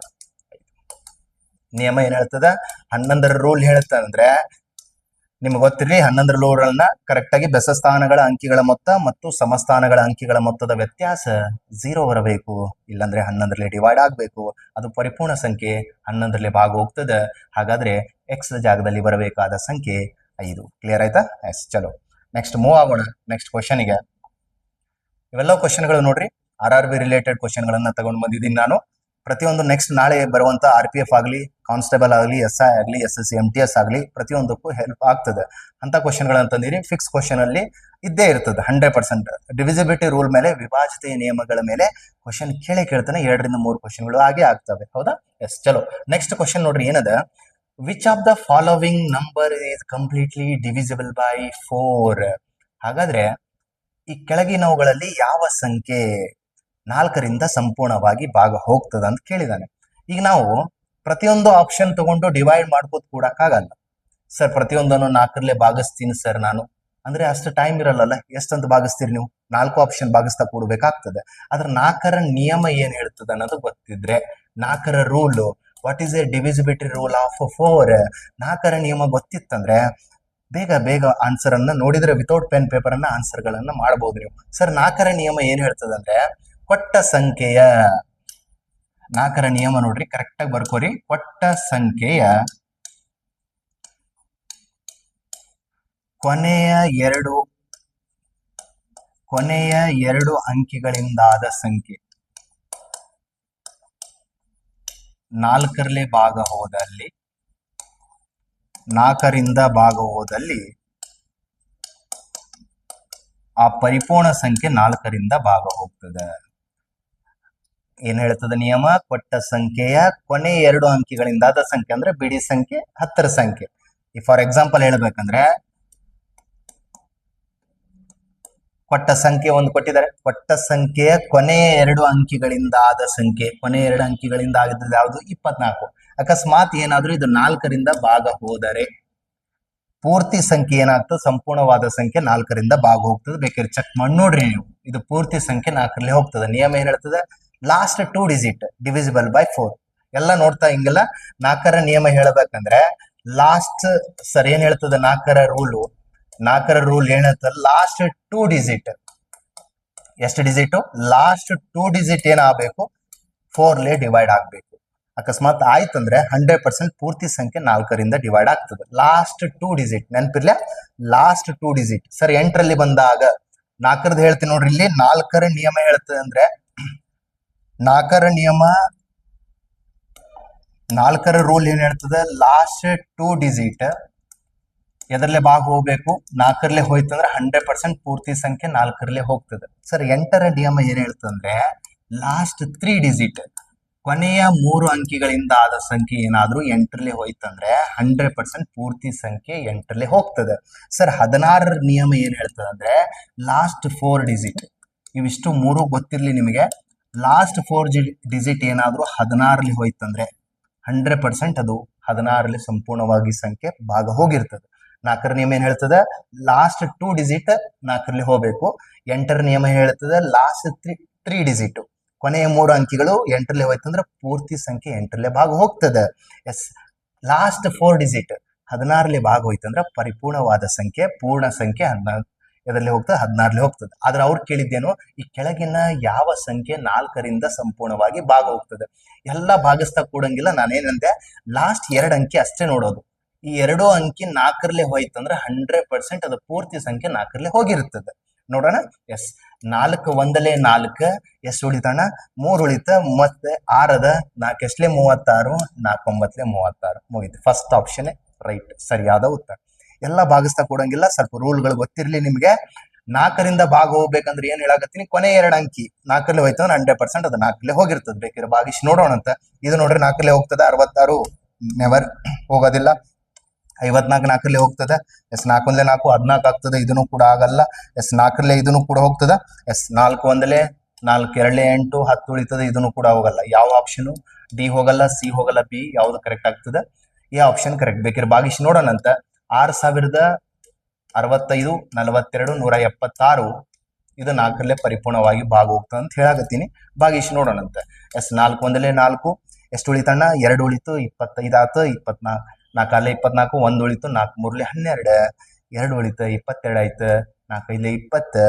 ನಿಯಮ ಏನ್ ಹೇಳ್ತದ? 11ರ ರೂಲ್ ಹೇಳ್ತ ಅಂದ್ರೆ ನಿಮ್ಗೆ ಗೊತ್ತಿರಲಿ. 11ರ ರೂಲ್ ಅನ್ನ ಕರೆಕ್ಟ್ ಆಗಿ ಬೆಸ ಸ್ಥಾನಗಳ ಅಂಕಿಗಳ ಮೊತ್ತ ಮತ್ತು ಸಮಸ್ಥಾನಗಳ ಅಂಕಿಗಳ ಮೊತ್ತದ ವ್ಯತ್ಯಾಸ 0 ಬರಬೇಕು, ಇಲ್ಲಾಂದ್ರೆ 11ರಲ್ಲಿ ಡಿವೈಡ್ ಆಗ್ಬೇಕು. ಅದು ಪರಿಪೂರ್ಣ ಸಂಖ್ಯೆ 11ರಲ್ಲಿ ಭಾಗ ಹೋಗ್ತದೆ. ಹಾಗಾದ್ರೆ ಎಕ್ಸ್ ಜಾಗದಲ್ಲಿ ಬರಬೇಕಾದ ಸಂಖ್ಯೆ 5. ಕ್ಲಿಯರ್ ಆಯ್ತಾ? ಎಸ್, ಚಲೋ ನೆಕ್ಸ್ಟ್ ಮೂವ್ ಆಗೋಣ ನೆಕ್ಸ್ಟ್ ಕ್ವಶನ್ಗೆ. ಇವೆಲ್ಲ ಕ್ವಶನ್ಗಳು ನೋಡ್ರಿ RRB ರಿಲೇಟೆಡ್ ಕ್ವಶನ್ಗಳನ್ನ ತಗೊಂಡು ಬಂದಿದ್ದೀನಿ ನಾನು. ಪ್ರತಿಯೊಂದು ನೆಕ್ಸ್ಟ್ ನಾಳೆ ಬರುವಂತ RPF ಆಗಲಿ, ಕಾನ್ಸ್ಟೇಬಲ್ ಆಗಲಿ, SI ಆಗಲಿ, SSC MTS ಆಗಲಿ ಪ್ರತಿಯೊಂದಕ್ಕೂ ಹೆಲ್ಪ್ ಆಗ್ತದೆ ಅಂತ ಕ್ವಶನ್ಗಳಂತಂದಿರಿ. ಫಿಕ್ಸ್ ಕ್ವಶನ್ ಅಲ್ಲಿ ಇದ್ದೇ ಇರ್ತದೆ 100%. ಡಿವಿಸಿಬಿಲಿಟಿ ರೂಲ್ ಮೇಲೆ, ವಿಭಾಜ್ಯತೆಯ ನಿಯಮಗಳ ಮೇಲೆ ಕ್ವಶನ್ ಕೇಳ್ತಾನೆ. 2ರಿಂದ 3 ಕ್ವಶನ್ಗಳು ಹಾಗೆ ಆಗ್ತವೆ. ಹೌದಾ? ಎಸ್, ಚಲೋ ನೆಕ್ಸ್ಟ್ ಕ್ವಶನ್ ನೋಡ್ರಿ ಏನದ? Which of the following number is completely divisible by 4? ಹಾಗಾದ್ರೆ ಈ ಕೆಳಗಿನವುಗಳಲ್ಲಿ ಯಾವ ಸಂಖ್ಯೆ 4ರಿಂದ ಸಂಪೂರ್ಣವಾಗಿ ಭಾಗ ಹೋಗ್ತದ ಅಂತ ಕೇಳಿದಾನೆ. ಈಗ ನಾವು ಪ್ರತಿಯೊಂದು ಆಪ್ಷನ್ ತಗೊಂಡು ಡಿವೈಡ್ ಮಾಡ್ಕೋತ ಕೂಡಕ್ಕಾಗಲ್ಲ. ಸರ್ ಪ್ರತಿಯೊಂದನ್ನು 4ರಲ್ಲೇ ಭಾಗಿಸ್ತೀನಿ ಸರ್ ನಾನು ಅಂದ್ರೆ ಅಷ್ಟು ಟೈಮ್ ಇರಲ್ಲ. ಎಷ್ಟಂತ ಭಾಗಿಸ್ತೀರಿ ನೀವು? 4 ಆಪ್ಷನ್ ಭಾಗಿಸ್ತಾ ಕೂಡಬೇಕಾಗ್ತದೆ. ಆದ್ರೆ 4ರ ನಿಯಮ ಏನ್ ಹೇಳ್ತದೆ ಅನ್ನೋದು ಗೊತ್ತಿದ್ರೆ, 4ರ rule, what is a divisibility rule of 4, 4ರ ನಿಯಮ ಗೊತ್ತಿತ್ತಂದ್ರೆ ಬೇಗ ಬೇಗ ಆನ್ಸರ್ ಅನ್ನ ನೋಡಿದ್ರೆ ವಿತೌಟ್ ಪೆನ್ ಪೇಪರ್ ಅನ್ನ ಆನ್ಸರ್ ಗಳನ್ನ ಮಾಡಬಹುದು ನೀವು. ಸರ್ 4ರ ನಿಯಮ ಏನ್ ಹೇಳ್ತದಂದ್ರೆ, ಕೊಟ್ಟ ಸಂಖ್ಯೆಯ 4ರ ನಿಯಮ ನೋಡ್ರಿ, ಕರೆಕ್ಟ್ ಆಗಿ ಬರ್ಕೋರಿ. ಕೊಟ್ಟ ಸಂಖ್ಯೆಯ ಕೊನೆಯ ಎರಡು ಅಂಕಿಗಳಿಂದಾದ ಸಂಖ್ಯೆ 4ರಲ್ಲಿ ಭಾಗ ಹೋದಲ್ಲಿ, 4ರಿಂದ ಭಾಗ ಹೋದಲ್ಲಿ ಆ ಪರಿಪೂರ್ಣ ಸಂಖ್ಯೆ 4ರಿಂದ ಭಾಗ ಹೋಗ್ತದೆ. ಏನ್ ಹೇಳ್ತದೆ ನಿಯಮ? ಕೊಟ್ಟ ಸಂಖ್ಯೆಯ ಕೊನೆ 2 ಅಂಕಿಗಳಿಂದಾದ ಸಂಖ್ಯೆ ಅಂದ್ರೆ ಬಿಡಿ ಸಂಖ್ಯೆ, 10ರ ಸಂಖ್ಯೆ. ಫಾರ್ ಎಕ್ಸಾಂಪಲ್ ಹೇಳ್ಬೇಕಂದ್ರೆ, ಕೊಟ್ಟ ಸಂಖ್ಯೆ ಒಂದು ಕೊಟ್ಟಿದ್ದಾರೆ. ಕೊಟ್ಟ ಸಂಖ್ಯೆಯ ಕೊನೆಯ 2 ಅಂಕಿಗಳಿಂದ ಆದ ಸಂಖ್ಯೆ, ಕೊನೆಯ 2 ಅಂಕಿಗಳಿಂದ ಆಗಿದ್ದು ಯಾವುದು? 24. ಅಕಸ್ಮಾತ್ ಏನಾದ್ರೂ ಇದು 4ರಿಂದ ಭಾಗ ಹೋದರೆ ಪೂರ್ತಿ ಸಂಖ್ಯೆ ಏನಾಗ್ತದೆ? ಸಂಪೂರ್ಣವಾದ ಸಂಖ್ಯೆ 4ರಿಂದ ಭಾಗ ಹೋಗ್ತದೆ. ಬೇಕಾದ್ರೆ ಚೆಕ್ ಮಾಡಿ ನೋಡ್ರಿ ನೀವು. ಇದು ಪೂರ್ತಿ ಸಂಖ್ಯೆ 4ರಲ್ಲಿ ಹೋಗ್ತದೆ. ನಿಯಮ ಏನ್ ಹೇಳ್ತದೆ? Last 2 digit divisible by 4. ಎಲ್ಲ ನೋಡ್ತಾ ಹಿಂಗೆಲ್ಲ 4ರ ನಿಯಮ ಹೇಳ್ಬೇಕಂದ್ರೆ ಲಾಸ್ಟ್ ಸರ್ ಏನ್ ಹೇಳ್ತದೆ? 4ರ ರೂಲ್ ಏನ್ ಹೇಳ್ತದೆ? ಲಾಸ್ಟ್ 2 ಡಿಜಿಟ್, ಎಷ್ಟು ಡಿಜಿಟ್? ಲಾಸ್ಟ್ 2 ಡಿಜಿಟ್ ಏನಾಗಬೇಕು? 4ಲೆ ಡಿವೈಡ್ ಆಗ್ಬೇಕು. ಅಕಸ್ಮಾತ್ ಆಯ್ತಂದ್ರೆ 100% ಪೂರ್ತಿ ಸಂಖ್ಯೆ 4ರಿಂದ ಡಿವೈಡ್ ಆಗ್ತದೆ. ಲಾಸ್ಟ್ 2 ಡಿಜಿಟ್ ನೆನಪಿರ್ಲ, ಲಾಸ್ಟ್ 2 ಡಿಜಿಟ್. ಸರ್ 8ರಲ್ಲಿ ಬಂದಾಗ 4ರದ್ದು ಹೇಳ್ತೀನಿ ನೋಡ್ರಿ. ಇಲ್ಲಿ 4ರ ನಿಯಮ ಹೇಳ್ತದೆ ಅಂದ್ರೆ, 4ರ ರೂಲ್ ಏನ್ ಹೇಳ್ತದೆ? ಲಾಸ್ಟ್ 2 ಡಿಜಿಟ್ ಎದರಲ್ಲೇ ಭಾಗ ಹೋಗ್ಬೇಕು? 4ರಲ್ಲೇ ಹೋಯ್ತಂದ್ರೆ 100% ಪೂರ್ತಿ ಸಂಖ್ಯೆ 4ರಲ್ಲೇ ಹೋಗ್ತದೆ. ಸರ್ 8ರ ನಿಯಮ ಏನ್ ಹೇಳ್ತಂದ್ರೆ, ಲಾಸ್ಟ್ 3 ಡಿಜಿಟ್ ಕೊನೆಯ 3 ಅಂಕಿಗಳಿಂದ ಆದ ಸಂಖ್ಯೆ ಏನಾದ್ರೂ 8ರಲ್ಲಿ ಹೋಯ್ತಂದ್ರೆ 100% ಪೂರ್ತಿ ಸಂಖ್ಯೆ 8ರಲ್ಲಿ ಹೋಗ್ತದೆ. ಸರ್ 16ರ ನಿಯಮ ಏನ್ ಹೇಳ್ತದೆ ಅಂದ್ರೆ, ಲಾಸ್ಟ್ 4 ಡಿಜಿಟ್. ಇವಿಷ್ಟು 3 ಗೊತ್ತಿರ್ಲಿ ನಿಮಗೆ. ಲಾಸ್ಟ್ 4 ಡಿಜಿಟ್ ಏನಾದ್ರೂ 16ರಲ್ಲಿ ಹೋಯ್ತಂದ್ರೆ 100% ಅದು 16ರಲ್ಲಿ ಸಂಪೂರ್ಣವಾಗಿ ಸಂಖ್ಯೆ ಭಾಗ ಹೋಗಿರ್ತದೆ. 4ರ ನಿಯಮ ಏನ್ ಹೇಳ್ತದೆ? ಲಾಸ್ಟ್ 2 ಡಿಜಿಟ್ 4ರಲ್ಲಿ ಹೋಗ್ಬೇಕು. 8ರ ನಿಯಮ ಹೇಳ್ತದೆ ಲಾಸ್ಟ್ 3 ಡಿಜಿಟ್ ಕೊನೆಯ 3 ಅಂಕಿಗಳು 8ರಲ್ಲಿ ಹೋಯ್ತಂದ್ರೆ ಪೂರ್ತಿ ಸಂಖ್ಯೆ 8ರಲ್ಲೇ ಭಾಗ ಹೋಗ್ತದೆ. ಎಸ್, ಲಾಸ್ಟ್ 4 ಡಿಜಿಟ್ 16ರಲ್ಲಿ ಭಾಗ ಹೋಯ್ತಂದ್ರೆ ಪರಿಪೂರ್ಣವಾದ ಸಂಖ್ಯೆ, ಪೂರ್ಣ ಸಂಖ್ಯೆ ಎದರಲ್ಲಿ ಹೋಗ್ತದೆ? 16ರಲ್ಲಿ ಹೋಗ್ತದೆ. ಆದ್ರೆ ಅವ್ರು ಕೇಳಿದ್ದೇನು? ಈ ಕೆಳಗಿನ ಯಾವ ಸಂಖ್ಯೆ 4ರಿಂದ ಸಂಪೂರ್ಣವಾಗಿ ಭಾಗ ಹೋಗ್ತದೆ? ಎಲ್ಲ ಭಾಗಿಸ್ತಾ ಕೂಡಂಗಿಲ್ಲ. ನಾನೇನಂದೆ, ಲಾಸ್ಟ್ 2 ಅಂಕಿ ಅಷ್ಟೇ ನೋಡೋದು. ಈ 2 ಅಂಕಿ 4ರಲ್ಲಿ ಹೋಯ್ತಂದ್ರೆ 100% ಅದು ಪೂರ್ತಿ ಸಂಖ್ಯೆ 4ರಲ್ಲಿ ಹೋಗಿರ್ತದೆ. ನೋಡೋಣ. ಎಸ್, 4 ಒಂದಲೇ 4, ಎಷ್ಟು ಉಳಿತಣ್ಣ? 3 ಉಳಿತ. ಮತ್ತೆ 6 4 ಎಷ್ಟಲೇ 36, 4 9ಲೇ 36. ಮುಗಿತು. ಫಸ್ಟ್ ಆಪ್ಷನ್ ರೈಟ್, ಸರಿಯಾದ ಉತ್ತರ. ಎಲ್ಲ ಭಾಗಿಸ್ತಾ ಕೊಡಂಗಿಲ್ಲ. ಸ್ವಲ್ಪ ರೂಲ್ಗಳು ಗೊತ್ತಿರ್ಲಿ ನಿಮ್ಗೆ. 4ರಿಂದ ಭಾಗ ಹೋಗ್ಬೇಕಂದ್ರೆ ಏನ್ ಹೇಳಾಕತ್ತೀನಿ? ಕೊನೆ 2 ಅಂಕಿ 4ರಲ್ಲಿ ಹೋಯ್ತಂದ್ರೆ 100% ಅದು 4ರಲ್ಲಿ ಹೋಗಿರ್ತದೆ. ಬೇಕಿದ್ರೆ ಭಾಗಿಸಿ ನೋಡೋಣ ಅಂತ. ಇದು ನೋಡ್ರಿ 4ರಲ್ಲಿ ಹೋಗ್ತದೆ. 66 ನೆವರ್ ಹೋಗೋದಿಲ್ಲ. 54 4ರಲ್ಲಿ ಹೋಗ್ತದೆ. ಎಸ್, 4 ಒಂದಲೇ 4 14 ಆಗ್ತದೆ. ಇದನ್ನು ಕೂಡ ಆಗಲ್ಲ. ಎಸ್, 4ರಲ್ಲೇ ಇದನ್ನು ಕೂಡ ಹೋಗ್ತದ. ಎಸ್, 4 ಒಂದಲೇ 4 2ಲೇ 8 10 ಉಳಿತದೆ. ಇದನ್ನು ಕೂಡ ಹೋಗಲ್ಲ. ಯಾವ ಆಪ್ಷನ್? ಡಿ ಹೋಗಲ್ಲ, ಸಿ ಹೋಗಲ್ಲ, ಬಿ ಯಾವ್ದು ಕರೆಕ್ಟ್ ಆಗ್ತದೆ? A option correct. ಬೇಕಿದ್ರೆ ಭಾಗಿಸಿ ನೋಡೋಣ ಅಂತ. 6065 42 176 ಇದು 4ರಲ್ಲೇ ಪರಿಪೂರ್ಣವಾಗಿ ಭಾಗ ಹೋಗ್ತದೆ ಅಂತ ಹೇಳಾಕತ್ತೀನಿ. ಭಾಗಿಸಿ ನೋಡೋಣ ಅಂತ. ಎಸ್, 4 ಒಂದಲೇ 4 ಎಷ್ಟು ಉಳಿತಣ್ಣ? 2 ಉಳಿತು. 25 ಆಯ್ತು. 24 4 ಅಲ್ಲೇ 24 1 ಉಳಿತು. 4 3ಲೇ 12 2 ಉಳಿತು. 22 ಆಯ್ತು. 4 5ಲೇ 20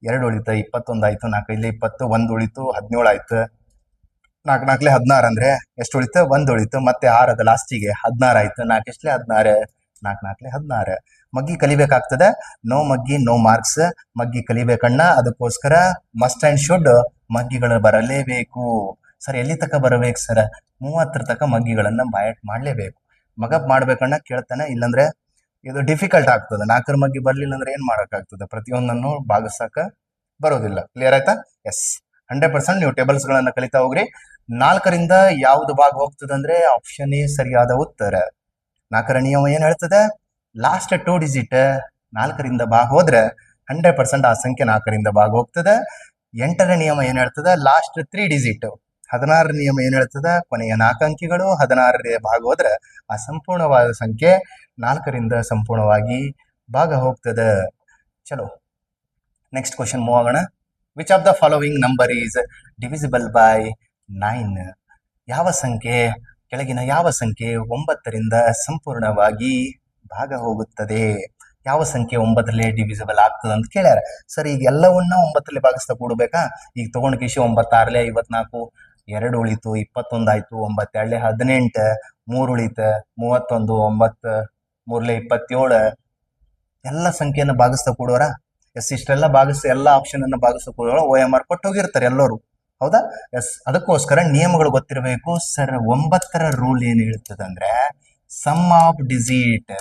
2 ಉಳಿತು. 21 ಆಯ್ತು. 4 5ಲೇ 20 1 ಉಳಿತು. 17 ಆಯ್ತು. 4 4ಲೇ 16 ಅಂದ್ರೆ ಎಷ್ಟು ಉಳಿತು? 1 ಉಳಿತು. ಮತ್ತೆ 6 ಅದ ಲಾಸ್ಟಿಗೆ 16 ಆಯ್ತು. 4 ಎಷ್ಟಲೇ 16 4 4ಲೇ 16. ಮಗ್ಗಿ ಕಲಿಬೇಕಾಗ್ತದೆ. ನೋ ಮಗ್ಗಿ ನೋ ಮಾರ್ಕ್ಸ್. ಮಗ್ಗಿ ಕಲಿಬೇಕಣ್ಣ. ಅದಕ್ಕೋಸ್ಕರ ಮಸ್ಟ್ ಅಂಡ್ ಶುಡ್ ಮಗ್ಗಿಗಳು ಬರಲೇಬೇಕು. ಸರ್ ಎಲ್ಲಿ ತಕ ಬರಬೇಕು ಸರ್? 30 ತಕ ಮಗ್ಗಿಗಳನ್ನ ಬಯಾಟ್ ಮಾಡ್ಲೇಬೇಕು. ಮಗಪ್ ಮಾಡ್ಬೇಕಣ್ಣ ಕೇಳ್ತಾನೆ. ಇಲ್ಲಂದ್ರೆ ಇದು ಡಿಫಿಕಲ್ಟ್ ಆಗ್ತದೆ. 4ರ ಮಗ್ಗಿ ಬರ್ಲಿಲ್ಲ ಅಂದ್ರೆ ಏನ್ ಮಾಡಕ್ಕಾಗ್ತದೆ? ಪ್ರತಿಯೊಂದನ್ನು ಭಾಗಿಸಕ ಬರೋದಿಲ್ಲ. ಕ್ಲಿಯರ್ ಆಯ್ತಾ? ಎಸ್, 100% ನೀವು ಟೇಬಲ್ಸ್ ಗಳನ್ನ ಕಲಿತಾ ಹೋಗ್ರಿ. 4ರಿಂದ ಯಾವ್ದು ಭಾಗ ಹೋಗ್ತದೆ ಅಂದ್ರೆ ಆಪ್ಷನ್ ಎ ಸರಿಯಾದ ಉತ್ತರ. 4ರ ನಿಯಮ ಏನ್ ಹೇಳ್ತದೆ? ಲಾಸ್ಟ್ 2 ಡಿಜಿಟ್ 4ರಿಂದ ಭಾಗ ಹೋದ್ರೆ 100% ಆ ಸಂಖ್ಯೆ 4ರಿಂದ ಭಾಗ ಹೋಗ್ತದೆ. 8ರ ನಿಯಮ ಏನ್ ಹೇಳ್ತದೆ? ಲಾಸ್ಟ್ 3 ಡಿಜಿಟ್ 16 ನಿಯಮ ಏನ್ ಹೇಳ್ತದ, ಕೊನೆಯ 4 ಅಂಕಿಗಳು 16ರ ಭಾಗ ಹೋದ್ರೆ ಅಸಂಪೂರ್ಣವಾದ ಸಂಖ್ಯೆ 4ರಿಂದ ಸಂಪೂರ್ಣವಾಗಿ ಭಾಗ ಹೋಗ್ತದ. ಚಲೋ ನೆಕ್ಸ್ಟ್ ಕ್ವಶನ್ ಮೂವ್ ಆಗೋಣ. Which of the following number is divisible by 9? ಯಾವ ಸಂಖ್ಯೆ ಕೆಳಗಿನ ಯಾವ ಸಂಖ್ಯೆ 9ರಿಂದ ಸಂಪೂರ್ಣವಾಗಿ ಭಾಗ ಹೋಗುತ್ತದೆ? ಯಾವ ಸಂಖ್ಯೆ 9ರಲ್ಲಿ ಡಿವಿಸಿಬಲ್ ಆಗ್ತದೆ ಅಂತ ಕೇಳ್ಯಾರ. ಸರ್ ಈಗ ಎಲ್ಲವನ್ನ 9ರಲ್ಲಿ ಭಾಗಿಸ್ತಾ ಕೂಡಬೇಕಾ? ಈಗ ತಗೊಂಡ್ ಕಿಶಿ 9 6 54, 2 ಉಳಿತು, 21 ಆಯ್ತು, 9 2 18, 3 ಉಳಿತ 31, 9 3 27, ಎಲ್ಲ ಸಂಖ್ಯೆಯನ್ನು ಭಾಗಿಸ್ತಾ ಕೂಡೋರ. ಎಸ್ ಇಷ್ಟೆಲ್ಲ ಭಾಗಿಸ್ತಾ ಎಲ್ಲ ಆಪ್ಷನ್ ಅನ್ನ ಭಾಗಿಸ್ತಾ ಕೂಡೋರ OMR ಕೊಟ್ಟು ಹೋಗಿರ್ತಾರೆ ಎಲ್ಲರೂ, ಹೌದಾ? ಎಸ್ ಅದಕ್ಕೋಸ್ಕರ ನಿಯಮಗಳು ಗೊತ್ತಿರಬೇಕು. ಸರ್ 9ರ ರೂಲ್ ಏನ್ ಹೇಳ್ತದೆ ಅಂದ್ರೆ ಸಮ್ ಆಫ್ ಡಿಜಿಟ್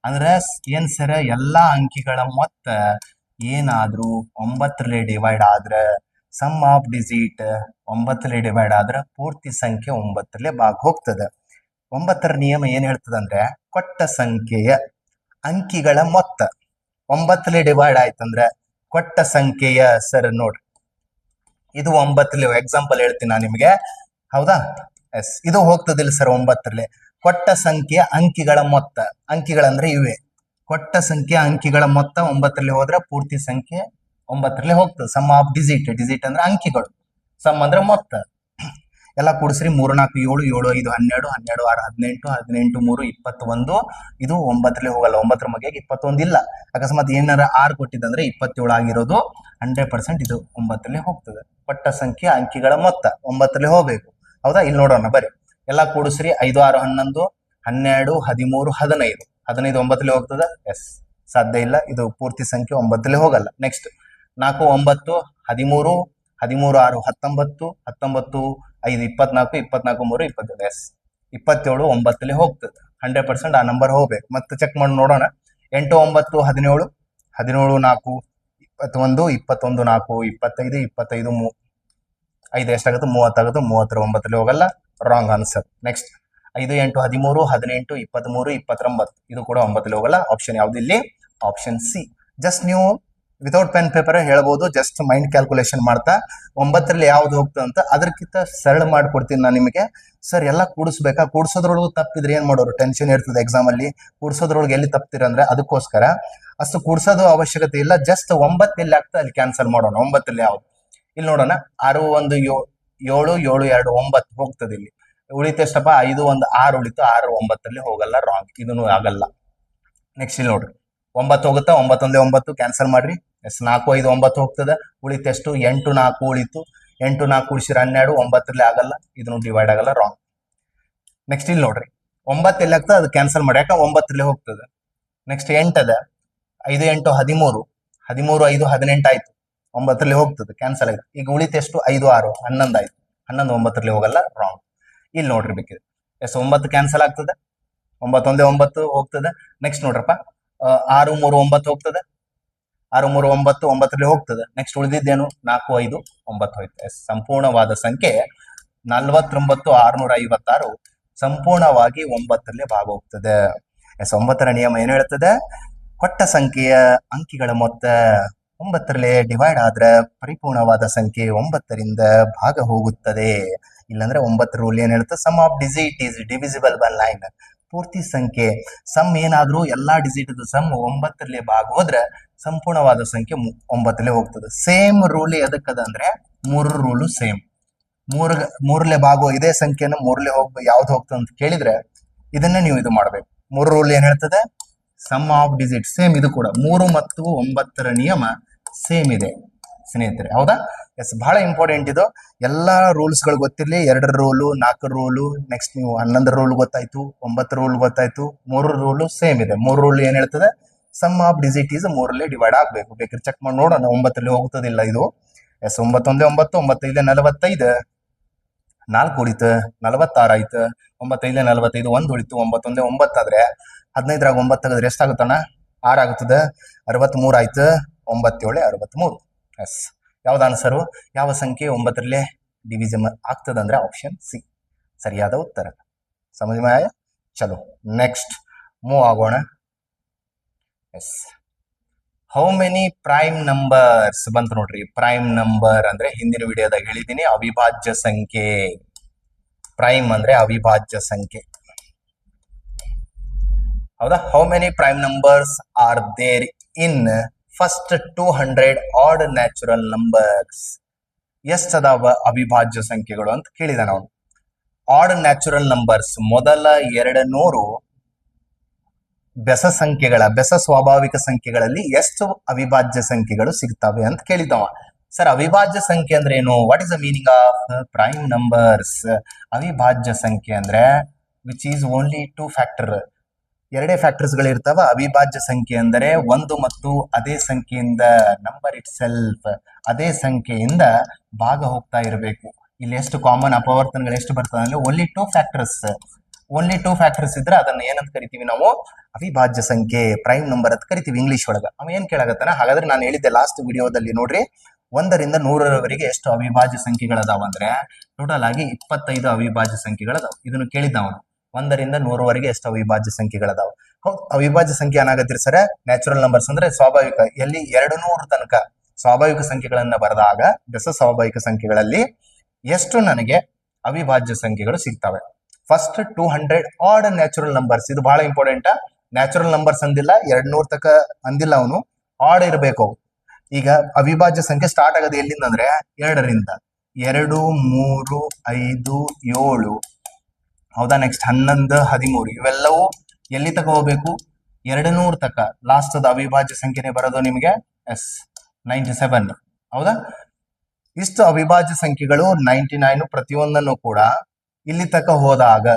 ಅಂದ್ರೆ ಏನ್ ಸರ್, ಎಲ್ಲಾ ಅಂಕಿಗಳ ಮೊತ್ತ ಏನಾದ್ರೂ 9ರಲ್ಲಿ ಡಿವೈಡ್ ಆದ್ರ ಸಮ್ ಆಫ್ ಡಿಜಿಟ್ 9ರಲ್ಲಿ ಡಿವೈಡ್ ಆದ್ರ ಪೂರ್ತಿ ಸಂಖ್ಯೆ 9ರಲ್ಲಿ ಭಾಗ ಹೋಗ್ತದೆ. 9ರ ನಿಯಮ ಏನ್ ಹೇಳ್ತದೆ ಅಂದ್ರೆ ಕೊಟ್ಟ ಸಂಖ್ಯೆಯ ಅಂಕಿಗಳ ಮೊತ್ತ 9ರಲ್ಲಿ ಡಿವೈಡ್ ಆಯ್ತಂದ್ರೆ ಕೊಟ್ಟ ಸಂಖ್ಯೆಯ, ಸರ್ ನೋಡ್ರಿ ಇದು 9ರಲ್ಲಿ ಎಕ್ಸಾಂಪಲ್ ಹೇಳ್ತೀನಿ ನಾನು ನಿಮಗೆ, ಹೌದಾ? ಎಸ್ ಇದು ಹೋಗ್ತದಿಲ್ಲ ಸರ್ 9ರಲ್ಲಿ. ಕೊಟ್ಟ ಸಂಖ್ಯೆಯ ಅಂಕಿಗಳ ಮೊತ್ತ, ಅಂಕಿಗಳಂದ್ರೆ ಇವೆ, ಕೊಟ್ಟ ಸಂಖ್ಯೆ ಅಂಕಿಗಳ ಮೊತ್ತ 9ರಲ್ಲಿ ಹೋದ್ರೆ ಪೂರ್ತಿ ಸಂಖ್ಯೆ 9ರಲ್ಲಿ ಹೋಗ್ತದೆ. ಸಮ್ ಆಫ್ ಡಿಜಿಟ್, ಡಿಜಿಟ್ ಅಂದ್ರೆ ಅಂಕಿಗಳು, ಸಮ್ ಅಂದ್ರೆ ಮೊತ್ತ. ಎಲ್ಲ ಕೂಡಿಸ್ರಿ 3 4 7 7 5 12 12 6 18 18 3 21. ಇದು 9ರಲ್ಲಿ ಹೋಗಲ್ಲ, 9ರ ಮಗೆಗೆ 21 ಇಲ್ಲ. ಅಕಸ್ಮಾತ್ ಏನಾರ 6 ಕೊಟ್ಟಿದ್ದಂದ್ರೆ 27 ಆಗಿರೋದು 100% ಇದು 9ರಲ್ಲಿ ಹೋಗ್ತದೆ. ಕೊಟ್ಟ ಸಂಖ್ಯೆ ಅಂಕಿಗಳ ಮೊತ್ತ 9ರಲ್ಲಿ ಹೋಗ್ಬೇಕು, ಹೌದಾ? ಇಲ್ಲಿ ನೋಡೋಣ ಬರ್ರಿ, ಎಲ್ಲ ಕೂಡಿಸ್ರಿ 5 6 11 12 13 15. 15 9ರಲ್ಲಿ ಹೋಗ್ತದ? ಎಸ್ ಸಾಧ್ಯ ಇಲ್ಲ, ಇದು ಪೂರ್ತಿ ಸಂಖ್ಯೆ 9ರಲ್ಲಿ ಹೋಗಲ್ಲ. ನೆಕ್ಸ್ಟ್ 4 9 13 13 6 19 19 5 24 24 3 27. ಎಸ್ 27 9ರಲ್ಲಿ ಹೋಗ್ತದೆ, 100% ಆ ನಂಬರ್ ಹೋಗ್ಬೇಕು. ಮತ್ತೆ ಚೆಕ್ ಮಾಡಿ ನೋಡೋಣ. 8 9 17 17 4 21 21 4 25 25 5 ಎಷ್ಟಾಗುತ್ತೆ? 30 ಆಗುತ್ತೆ. 30 9ರಲ್ಲಿ ಹೋಗಲ್ಲ, ರಾಂಗ್ ಆನ್ಸರ್. ನೆಕ್ಸ್ಟ್ 5 8 13 18 23 29. ಇದು ಕೂಡ 9ರಲ್ಲಿ ಹೋಗಲ್ಲ. ಆಪ್ಷನ್ ಯಾವ್ದು ಇಲ್ಲಿ? Option C. ಜಸ್ಟ್ ನೀವು ವಿತೌಟ್ ಪೆನ್ ಪೇಪರ್ ಹೇಳ್ಬೋದು, ಜಸ್ಟ್ ಮೈಂಡ್ ಕ್ಯಾಲ್ಕುಲೇಷನ್ ಮಾಡ್ತಾ 9ರಲ್ಲಿ ಯಾವ್ದು ಹೋಗ್ತದೆ ಅಂತ ಅದಕ್ಕಿಂತ ಸರಳ ಮಾಡ್ಕೊಡ್ತೀನಿ ನಾನು ನಿಮಗೆ. ಸರ್ ಎಲ್ಲ ಕೂಡಿಸ್ಬೇಕಾ? ಕೂಡ್ಸೋದ್ರೊಳಗೂ ತಪ್ಪಿದ್ರೆ ಏನ್ ಮಾಡೋರು? ಟೆನ್ಷನ್ ಇರ್ತದೆ ಎಕ್ಸಾಮ್ ಅಲ್ಲಿ. ಕೂಡ್ಸೋದ್ರೊಳಗೆ ಎಲ್ಲಿ ತಪ್ಪಿರ ಅಂದ್ರೆ ಅದಕ್ಕೋಸ್ಕರ ಅಷ್ಟು ಕೂಡ್ಸೋದು ಅವಶ್ಯಕತೆ ಇಲ್ಲ. ಜಸ್ಟ್ 9 ಎಲ್ಲಿ ಆಗ್ತದೆ ಅಲ್ಲಿ ಕ್ಯಾನ್ಸಲ್ ಮಾಡೋಣ. 9ರಲ್ಲಿ ಯಾವ್ದು? ಇಲ್ಲಿ ನೋಡೋಣ. 6 1 7 7 2 9 ಹೋಗ್ತದೆ. ಇಲ್ಲಿ ಉಳಿತು ಎಷ್ಟಪ್ಪ? 5 1 6 ಉಳಿತು. 6 9ರಲ್ಲಿ ಹೋಗಲ್ಲ, ರಾಂಗ್, ಇದನ್ನು ಆಗಲ್ಲ. ನೆಕ್ಸ್ಟ್ ಇಲ್ಲಿ ನೋಡ್ರಿ, 9 ಹೋಗುತ್ತಾ? 9 1 9 ಕ್ಯಾನ್ಸಲ್ ಮಾಡ್ರಿ. ಎಸ್ 4 5 9 ಹೋಗ್ತದೆ. ಉಳಿತು ಎಷ್ಟು? 8 4 ಉಳಿತು. 8 4 ಉಳಿಸಿರ 12, 9ರಲ್ಲಿ ಆಗಲ್ಲ, ಇದನ್ನು ಡಿವೈಡ್ ಆಗಲ್ಲ, ರಾಂಗ್. ನೆಕ್ಸ್ಟ್ ಇಲ್ಲಿ ನೋಡ್ರಿ, 9 ಎಲ್ಲಿ ಆಗ್ತದೆ ಅದು ಕ್ಯಾನ್ಸಲ್ ಮಾಡಿ, ಯಾಕೆ 9ರಲ್ಲಿ ಹೋಗ್ತದೆ. ನೆಕ್ಸ್ಟ್ 8 ಅದ, 5 8 13 13 5 18 ಆಯ್ತು, 9ರಲ್ಲಿ ಹೋಗ್ತದೆ, ಕ್ಯಾನ್ಸಲ್ ಆಯ್ತು. ಈಗ ಉಳಿತು ಎಷ್ಟು? 5 6 11 ಆಯ್ತು, 11 9ರಲ್ಲಿ ಹೋಗಲ್ಲ, ರಾಂಗ್. ಇಲ್ಲಿ ನೋಡ್ರಿ ಬೇಕಿದೆ. ಎಸ್ 9 ಕ್ಯಾನ್ಸಲ್ ಆಗ್ತದೆ, 9 1 9 ಹೋಗ್ತದೆ. ನೆಕ್ಸ್ಟ್ ನೋಡ್ರಪ್ಪ, 6 3 9 ಹೋಗ್ತದೆ, 6 3 9 9ರಲ್ಲಿ ಹೋಗ್ತದೆ. ನೆಕ್ಸ್ಟ್ ಉಳಿದಿದ್ದೇನು? 4 5 9 ಹೋಯ್ತು. ಎಸ್ ಸಂಪೂರ್ಣವಾದ ಸಂಖ್ಯೆ 49 656 ಸಂಪೂರ್ಣವಾಗಿ 9ರಲ್ಲಿ ಭಾಗ ಹೋಗ್ತದೆ. ಎಸ್ 9ರ ನಿಯಮ ಏನು ಹೇಳ್ತದೆ? ಕೊಟ್ಟ ಸಂಖ್ಯೆಯ ಅಂಕಿಗಳ ಮೊತ್ತ 9ರಲ್ಲಿ ಡಿವೈಡ್ ಆದ್ರೆ ಪರಿಪೂರ್ಣವಾದ ಸಂಖ್ಯೆ 9ರಿಂದ ಭಾಗ ಹೋಗುತ್ತದೆ. ಇಲ್ಲಾಂದ್ರೆ 9ರ ರೂಲ್ ಏನ್ ಹೇಳ್ತದೆ? Sum of digit is divisible by 9. ಪೂರ್ತಿ ಸಂಖ್ಯೆ ಸಮ್ ಏನಾದ್ರೂ ಎಲ್ಲಾ ಡಿಜಿಟ್ ಸಮ್ 9ರಲ್ಲಿ ಭಾಗ ಹೋದ್ರೆ ಸಂಪೂರ್ಣವಾದ ಸಂಖ್ಯೆ 9ರಲ್ಲಿ ಹೋಗ್ತದೆ. ಸೇಮ್ ರೂಲ್ ಎದಕ್ಕದ ಅಂದ್ರೆ 3 ರೂಲು ಸೇಮ್. 3ರಲ್ಲಿ ಭಾಗೋ ಇದೇ ಸಂಖ್ಯೆನ 3ರಲ್ಲಿ ಯಾವ್ದು ಹೋಗ್ತದೆ ಅಂತ ಕೇಳಿದ್ರೆ ಇದನ್ನೇ ನೀವು ಇದು ಮಾಡ್ಬೇಕು. 3 ರೂಲ್ ಏನ್ ಹೇಳ್ತದೆ? Sum of digit same. ಇದು ಕೂಡ 3 ಮತ್ತು 9ರ ನಿಯಮ ಸೇಮ್ ಇದೆ ಸ್ನೇಹಿತರೆ, ಹೌದಾ? ಎಸ್ ಬಹಳ ಇಂಪಾರ್ಟೆಂಟ್ ಇದು. ಎಲ್ಲಾ ರೂಲ್ಸ್ ಗಳು ಗೊತ್ತಿರ್ಲಿ. 2ರ ರೂಲು, 4ರ ರೂಲು, ನೆಕ್ಸ್ಟ್ ನೀವು 11ರ ರೂಲ್ ಗೊತ್ತಾಯ್ತು, 9ರ ರೂಲ್ ಗೊತ್ತಾಯ್ತು. 3 ರೂಲು ಸೇಮ್ ಇದೆ. 3 ರೂಲ್ ಏನ್ ಹೇಳ್ತದೆ? ಸಮ್ ಆಫ್ ಡಿಜಿಟ್ ಈಸ್ 3ರಲ್ಲಿ ಡಿವೈಡ್ ಆಗ್ಬೇಕು. ಬೇಕಾದ್ರೆ ಚೆಕ್ ಮಾಡಿ ನೋಡೋಣ 9ರಲ್ಲಿ ಹೋಗ್ತದಿಲ್ಲ ಇದು. ಎಸ್ 9 1 9 9 5 45 4 ಉಳಿತು, 46 ಆಯ್ತು. 9 5 45 1 ಉಳಿತು. 9 1 9 ಆದ್ರೆ 15ರಾಗ 9 ತೆಗೆದ್ರೆ ಎಷ್ಟಾಗುತ್ತಣ್ಣ? 6 ಆಗುತ್ತದೆ. 63 ಆಯ್ತು. 9 7 63. ಎಸ್ ಯಾವ್ದು ಆನ್ಸರು? ಯಾವ ಸಂಖ್ಯೆ 9ರಲ್ಲಿ ಡಿವಿಷನ್ ಆಗ್ತದೆ ಅಂದ್ರೆ ಆಪ್ಷನ್ ಸಿ ಸರಿಯಾದ ಉತ್ತರ. ಸಮझ में आया? चलो नेक्स्ट मूव आಗೋಣ. Yes how many prime numbers ಬಂತು ನೋಡ್ರಿ. ಪ್ರೈಮ್ ನಂಬರ್ ಅಂದ್ರೆ ಹಿಂದಿನ ವಿಡಿಯೋದಾಗ ಹೇಳಿದೀನಿ ಅವಿಭಾಜ್ಯ ಸಂಖ್ಯೆ. ಪ್ರೈಮ್ ಅಂದ್ರೆ ಅವಿಭಾಜ್ಯ ಸಂಖ್ಯೆ, ಹೌದಾ? How many prime numbers are there in first 200 odd natural numbers. ಎಷ್ಟದಾವ ಅವಿಭಾಜ್ಯ ಸಂಖ್ಯೆಗಳು ಅಂತ ಕೇಳಿದ ನಾವು. ಆಡ್ ನ್ಯಾಚುರಲ್ ನಂಬರ್ಸ್ ಮೊದಲ 200 ಬೆಸ ಸಂಖ್ಯೆಗಳ, ಬೆಸ ಸ್ವಾಭಾವಿಕ ಸಂಖ್ಯೆಗಳಲ್ಲಿ ಎಷ್ಟು ಅವಿಭಾಜ್ಯ ಸಂಖ್ಯೆಗಳು ಸಿಗ್ತವೆ ಅಂತ ಕೇಳಿದವ. ಸರ್ ಅವಿಭಾಜ್ಯ ಸಂಖ್ಯೆ ಅಂದ್ರೆ ಏನು? What is the meaning of prime numbers? ಅವಿಭಾಜ್ಯ ಸಂಖ್ಯೆ ಅಂದ್ರೆ ವಿಚ್ ಈಸ್ ಓನ್ಲಿ 2 ಫ್ಯಾಕ್ಟರ್, ಎರಡೇ ಫ್ಯಾಕ್ಟರ್ಸ್ ಗಳು ಇರ್ತಾವ. ಅವಿಭಾಜ್ಯ ಸಂಖ್ಯೆ ಅಂದರೆ ಒಂದು ಮತ್ತು ಅದೇ ಸಂಖ್ಯೆಯಿಂದ, ನಂಬರ್ ಇಟ್ ಸೆಲ್ಫ್, ಅದೇ ಸಂಖ್ಯೆಯಿಂದ ಭಾಗ ಹೋಗ್ತಾ ಇರಬೇಕು. ಇಲ್ಲಿ ಎಷ್ಟು ಕಾಮನ್ ಅಪವರ್ತನಗಳು ಎಷ್ಟು ಬರ್ತದೆ ಅಂದ್ರೆ ಓನ್ಲಿ 2 ಫ್ಯಾಕ್ಟರ್ಸ್. ಓನ್ಲಿ 2 ಫ್ಯಾಕ್ಟರ್ಸ್ ಇದ್ರೆ ಅದನ್ನ ಏನಂತ ಕರಿತೀವಿ ನಾವು? ಅವಿಭಾಜ್ಯ ಸಂಖ್ಯೆ, ಪ್ರೈಮ್ ನಂಬರ್ ಅಂತ ಕರಿತೀವಿ ಇಂಗ್ಲಿಷ್ ಒಳಗ. ಅವ ಏನ್ ಕೇಳಾಗತ್ತಾನ? ಹಾಗಾದ್ರೆ ನಾನು ಹೇಳಿದ್ದೆ ಲಾಸ್ಟ್ ವಿಡಿಯೋದಲ್ಲಿ ನೋಡ್ರಿ, 1 ರಿಂದ 100ರವರೆಗೆ ಎಷ್ಟು ಅವಿಭಾಜ್ಯ ಸಂಖ್ಯೆಗಳದಾವ ಅಂದ್ರೆ ಟೋಟಲ್ ಆಗಿ 25 ಅವಿಭಾಜ್ಯ ಸಂಖ್ಯೆಗಳದಾವ. ಇದನ್ನು ಕೇಳಿದ್ದ ಅವನು. 1 ರಿಂದ 100ರವರೆಗೆ ಎಷ್ಟು ಅವಿಭಾಜ್ಯ ಸಂಖ್ಯೆಗಳದಾವ. ಹೌದು, ಅವಿಭಾಜ್ಯ ಸಂಖ್ಯೆ ಏನಾಗತ್ತಿರಿ ಸರ್? ನ್ಯಾಚುರಲ್ ನಂಬರ್ಸ್ ಅಂದ್ರೆ ಸ್ವಾಭಾವಿಕ. ಎಲ್ಲಿ 200 ತನಕ ಸ್ವಾಭಾವಿಕ ಸಂಖ್ಯೆಗಳನ್ನ ಬರೆದಾಗ ಬೆಸ ಸ್ವಾಭಾವಿಕ ಸಂಖ್ಯೆಗಳಲ್ಲಿ ಎಷ್ಟು ನನಗೆ ಅವಿಭಾಜ್ಯ ಸಂಖ್ಯೆಗಳು ಸಿಗ್ತವೆ. ಫಸ್ಟ್ 200 ಆಡ್ ನ್ಯಾಚುರಲ್ ನಂಬರ್ಸ್, ಇದು ಬಹಳ ಇಂಪಾರ್ಟೆಂಟ್. ನ್ಯಾಚುರಲ್ ನಂಬರ್ಸ್ ಅಂದಿಲ್ಲ, 200 ತನಕ ಅಂದಿಲ್ಲ ಅವನು, ಆಡ್ ಇರಬೇಕು. ಈಗ ಅವಿಭಾಜ್ಯ ಸಂಖ್ಯೆ ಸ್ಟಾರ್ಟ್ ಆಗೋದು ಎಲ್ಲಿಂದ ಅಂದ್ರೆ 2ರಿಂದ. 2, 3, 5, 7, ಹೌದಾ? ನೆಕ್ಸ್ಟ್ 11, 13 ಇವೆಲ್ಲವೂ ಎಲ್ಲಿ ತಕ ಹೋಗ್ಬೇಕು? 200 ತಕ. ಲಾಸ್ಟ್ ಅದ ಅವಿಭಾಜ್ಯ ಸಂಖ್ಯೆನೆ ಬರೋದು ನಿಮಗೆ 97, ಹೌದಾ? ಇಷ್ಟು ಅವಿಭಾಜ್ಯ ಸಂಖ್ಯೆಗಳು 99 ಪ್ರತಿಯೊಂದನ್ನು ಕೂಡ ಇಲ್ಲಿ ತಕ ಹೋದಾಗ,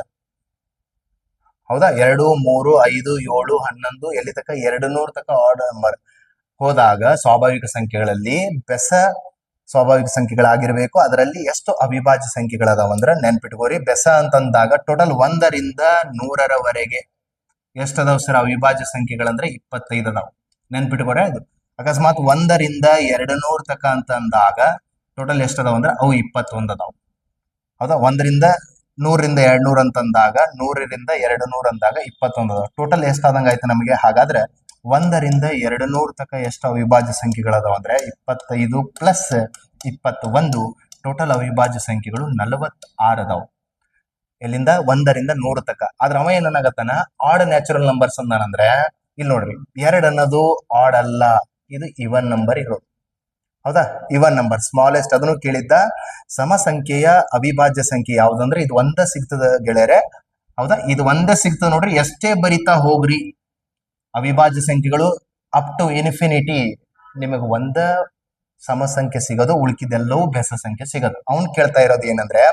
ಹೌದಾ? 2, 3, 5, 7, 11 ಎಲ್ಲಿ ತಕ? 200 ತಕ ಆಡ್ ನಂಬರ್ ಹೋದಾಗ ಸ್ವಾಭಾವಿಕ ಸಂಖ್ಯೆಗಳಲ್ಲಿ ಬೆಸ ಸ್ವಾಭಾವಿಕ ಸಂಖ್ಯೆಗಳಾಗಿರ್ಬೇಕು. ಅದರಲ್ಲಿ ಎಷ್ಟು ಅವಿಭಾಜ್ಯ ಸಂಖ್ಯೆಗಳದಾವ ಅಂದ್ರೆ ನೆನ್ಪಿಟ್ಕೋರಿ, ಬೆಸ ಅಂತಂದಾಗ ಟೋಟಲ್ 1 ರಿಂದ 100ರವರೆಗೆ ಎಷ್ಟದಾವ್ ಸರ್ ಅವಿಭಾಜ್ಯ ಸಂಖ್ಯೆಗಳಂದ್ರೆ 25 ಅದಾವ. ನೆನ್ಪಿಟ್ಕೋರೆ ಅದು. ಅಕಸ್ಮಾತ್ 1 ರಿಂದ 200 ತಕ ಅಂತ ಅಂದಾಗ ಟೋಟಲ್ ಎಷ್ಟದಾವ ಅಂದ್ರೆ ಅವು 21 ಅದಾವ, ಹೌದಾ? 1 ರಿಂದ 100 ರಿಂದ 200 ಅಂತಂದಾಗ, 100 ರಿಂದ 200 ಅಂದಾಗ 21 ಅದಾವ. ಟೋಟಲ್ ಎಷ್ಟಾದಂಗ ಆಯ್ತು ನಮಗೆ? ಹಾಗಾದ್ರೆ 1 ರಿಂದ 200 ತಕ ಎಷ್ಟು ಅವಿಭಾಜ್ಯ ಸಂಖ್ಯೆಗಳದಾವ ಅಂದ್ರೆ 25 ಪ್ಲಸ್ 21, ಟೋಟಲ್ ಅವಿಭಾಜ್ಯ ಸಂಖ್ಯೆಗಳು 46 ಅದಾವ. ಎಲ್ಲಿಂದ? 1 ರಿಂದ 100 ತಕ. ಆದ್ರ ಅವ ಏನಾಗತ್ತಾನ? ಆಡ್ ನ್ಯಾಚುರಲ್ ನಂಬರ್ಸ್ ಅಂದಾನಂದ್ರೆ ಇಲ್ಲಿ ನೋಡ್ರಿ, 2 ಅನ್ನೋದು ಆಡ್ ಅಲ್ಲ, ಇದು ಇವನ್ ನಂಬರ್ ಇರೋದು, ಹೌದಾ? Even number smallest. ಅದನ್ನು ಕೇಳಿದ್ದ. ಸಮ ಸಂಖ್ಯೆಯ ಅವಿಭಾಜ್ಯ ಸಂಖ್ಯೆ ಯಾವ್ದಂದ್ರೆ ಇದು 1 ಸಿಗ್ತದ ಗೆಳೆಯರೆ, ಹೌದಾ? ಇದು 1 ಸಿಗ್ತದ ನೋಡ್ರಿ. ಎಷ್ಟೇ ಬರಿತಾ ಹೋಗ್ರಿ ಅವಿಭಾಜ್ಯ ಸಂಖ್ಯೆಗಳು ಅಪ್ ಟು ಇನ್ಫಿನಿಟಿ ನಿಮಗೆ 1 ಸಮ ಸಂಖ್ಯೆ ಸಿಗೋದು, ಉಳ್ಕಿದೆಲ್ಲವೂ ಬೆಸ ಸಂಖ್ಯೆ ಸಿಗೋದು. ಅವ್ನು ಕೇಳ್ತಾ ಇರೋದು ಏನಂದ್ರೆ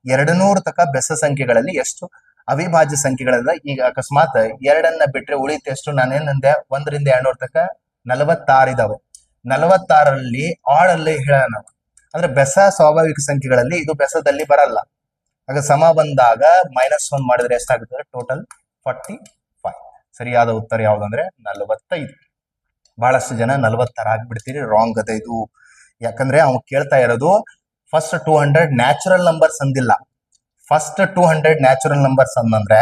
200 ತಕ ಬೆಸ ಸಂಖ್ಯೆಗಳಲ್ಲಿ ಎಷ್ಟು ಅವಿಭಾಜ್ಯ ಸಂಖ್ಯೆಗಳಲ್ಲ. ಈಗ ಅಕಸ್ಮಾತ್ 2ಅನ್ನ ಬಿಟ್ರೆ ಉಳಿತ ಎಷ್ಟು? ನಾನೇನಂದೆ 1 ರಿಂದ 200 ತಕ 46 ಇದಾವೆ. 46ರಲ್ಲಿ ಆಡಲ್ಲಿ ಹೇಳೋಣ ಅಂದ್ರೆ ಬೆಸ ಸ್ವಾಭಾವಿಕ ಸಂಖ್ಯೆಗಳಲ್ಲಿ ಇದು ಬೆಸದಲ್ಲಿ ಬರಲ್ಲ. ಆಗ ಸಮ ಬಂದಾಗ -1 ಮಾಡಿದ್ರೆ ಎಷ್ಟಾಗುತ್ತೆ? ಟೋಟಲ್ 45. ಸರಿಯಾದ ಉತ್ತರ ಯಾವ್ದಂದ್ರೆ 45. ಬಹಳಷ್ಟು ಜನ 46 ಆಗ್ಬಿಡ್ತೀರಿ, ರಾಂಗ್ ಅದ ಇದು. ಯಾಕಂದ್ರೆ ಅವ್ನು ಕೇಳ್ತಾ ಇರೋದು ಫಸ್ಟ್ 200 ನ್ಯಾಚುರಲ್ ನಂಬರ್ಸ್ ಅಂದಿಲ್ಲ. ಫಸ್ಟ್ 200 ನ್ಯಾಚುರಲ್ ನಂಬರ್ಸ್ ಅಂದಂದ್ರೆ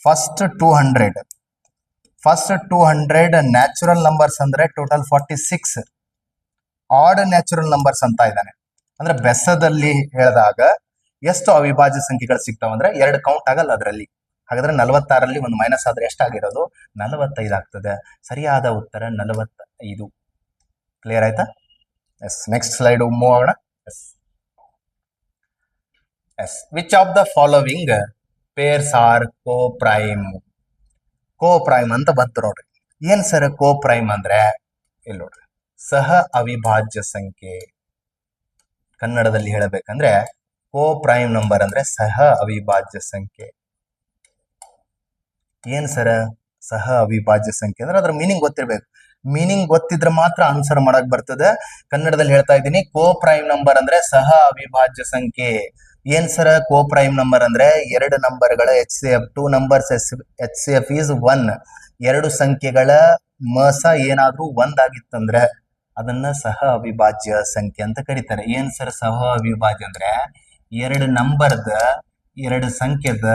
ಫಸ್ಟ್ 200 ನ್ಯಾಚುರಲ್ ನಂಬರ್ಸ್ ಅಂದ್ರೆ ಟೋಟಲ್ 46 ಆಡ್ ನ್ಯಾಚುರಲ್ ನಂಬರ್ಸ್ ಅಂತ ಇದ್ದಾನೆ. ಅಂದ್ರೆ ಬೆಸದಲ್ಲಿ ಹೇಳಿದಾಗ ಎಷ್ಟು ಅವಿಭಾಜ್ಯ ಸಂಖ್ಯೆಗಳು ಸಿಗ್ತಾವ ಅಂದ್ರೆ 2 ಕೌಂಟ್ ಆಗಲ್ಲ ಅದರಲ್ಲಿ. ಹಾಗಾದ್ರೆ 46ರಲ್ಲಿ ಒಂದು ಮೈನಸ್ ಆದ್ರೆ ಎಷ್ಟಾಗಿರೋದು? 45 ಆಗ್ತದೆ. ಸರಿಯಾದ ಉತ್ತರ 45. ಕ್ಲಿಯರ್ ಆಯ್ತಾ? ಎಸ್. ನೆಕ್ಸ್ಟ್ ಸ್ಲೈಡ್ ಮೂವ್ ಆಗೋಣ. Yes. Which of the following pairs are co prime? Co prime ಅಂತ ಬಂತು ನೋಡ್ರಿ. ಏನ್ ಸರ್ ಕೋ ಪ್ರೈಮ್ ಅಂದ್ರೆ? ಇಲ್ಲಿ ನೋಡ್ರಿ, ಸಹ ಅವಿಭಾಜ್ಯ ಸಂಖ್ಯೆ. ಕನ್ನಡದಲ್ಲಿ ಹೇಳಬೇಕಂದ್ರೆ ಕೋ ಪ್ರೈಮ್ ನಂಬರ್ ಅಂದ್ರೆ ಸಹ ಅವಿಭಾಜ್ಯ ಸಂಖ್ಯೆ. ಏನ್ ಸರ ಸಹ ಅವಿಭಾಜ್ಯ ಸಂಖ್ಯೆ ಅಂದ್ರೆ ಅದ್ರ ಮೀನಿಂಗ್ ಗೊತ್ತಿರ್ಬೇಕು. ಮೀನಿಂಗ್ ಗೊತ್ತಿದ್ರೆ ಮಾತ್ರ ಆನ್ಸರ್ ಮಾಡಕ್ ಬರ್ತದೆ. ಕನ್ನಡದಲ್ಲಿ ಹೇಳ್ತಾ ಇದ್ದೀನಿ, ಕೋ ಪ್ರೈಮ್ ನಂಬರ್ ಅಂದ್ರೆ ಸಹ ಅವಿಭಾಜ್ಯ ಸಂಖ್ಯೆ. ಏನ್ ಸರ ಕೋ ಪ್ರೈಮ್ ನಂಬರ್ ಅಂದ್ರೆ 2 ನಂಬರ್ಗಳ HCF, 2 ನಂಬರ್ಸ್ HCF ಈಸ್ 1. 2 ಸಂಖ್ಯೆಗಳ ಮಸ ಏನಾದ್ರೂ 1 ಆಗಿತ್ತಂದ್ರೆ ಅದನ್ನ ಸಹ ಅವಿಭಾಜ್ಯ ಸಂಖ್ಯೆ ಅಂತ ಕರೀತಾರೆ. ಏನ್ ಸರ್ ಸಹ ಅವಿಭಾಜ್ಯ ಅಂದ್ರೆ 2 ನಂಬರ್ದ 2 ಸಂಖ್ಯೆದ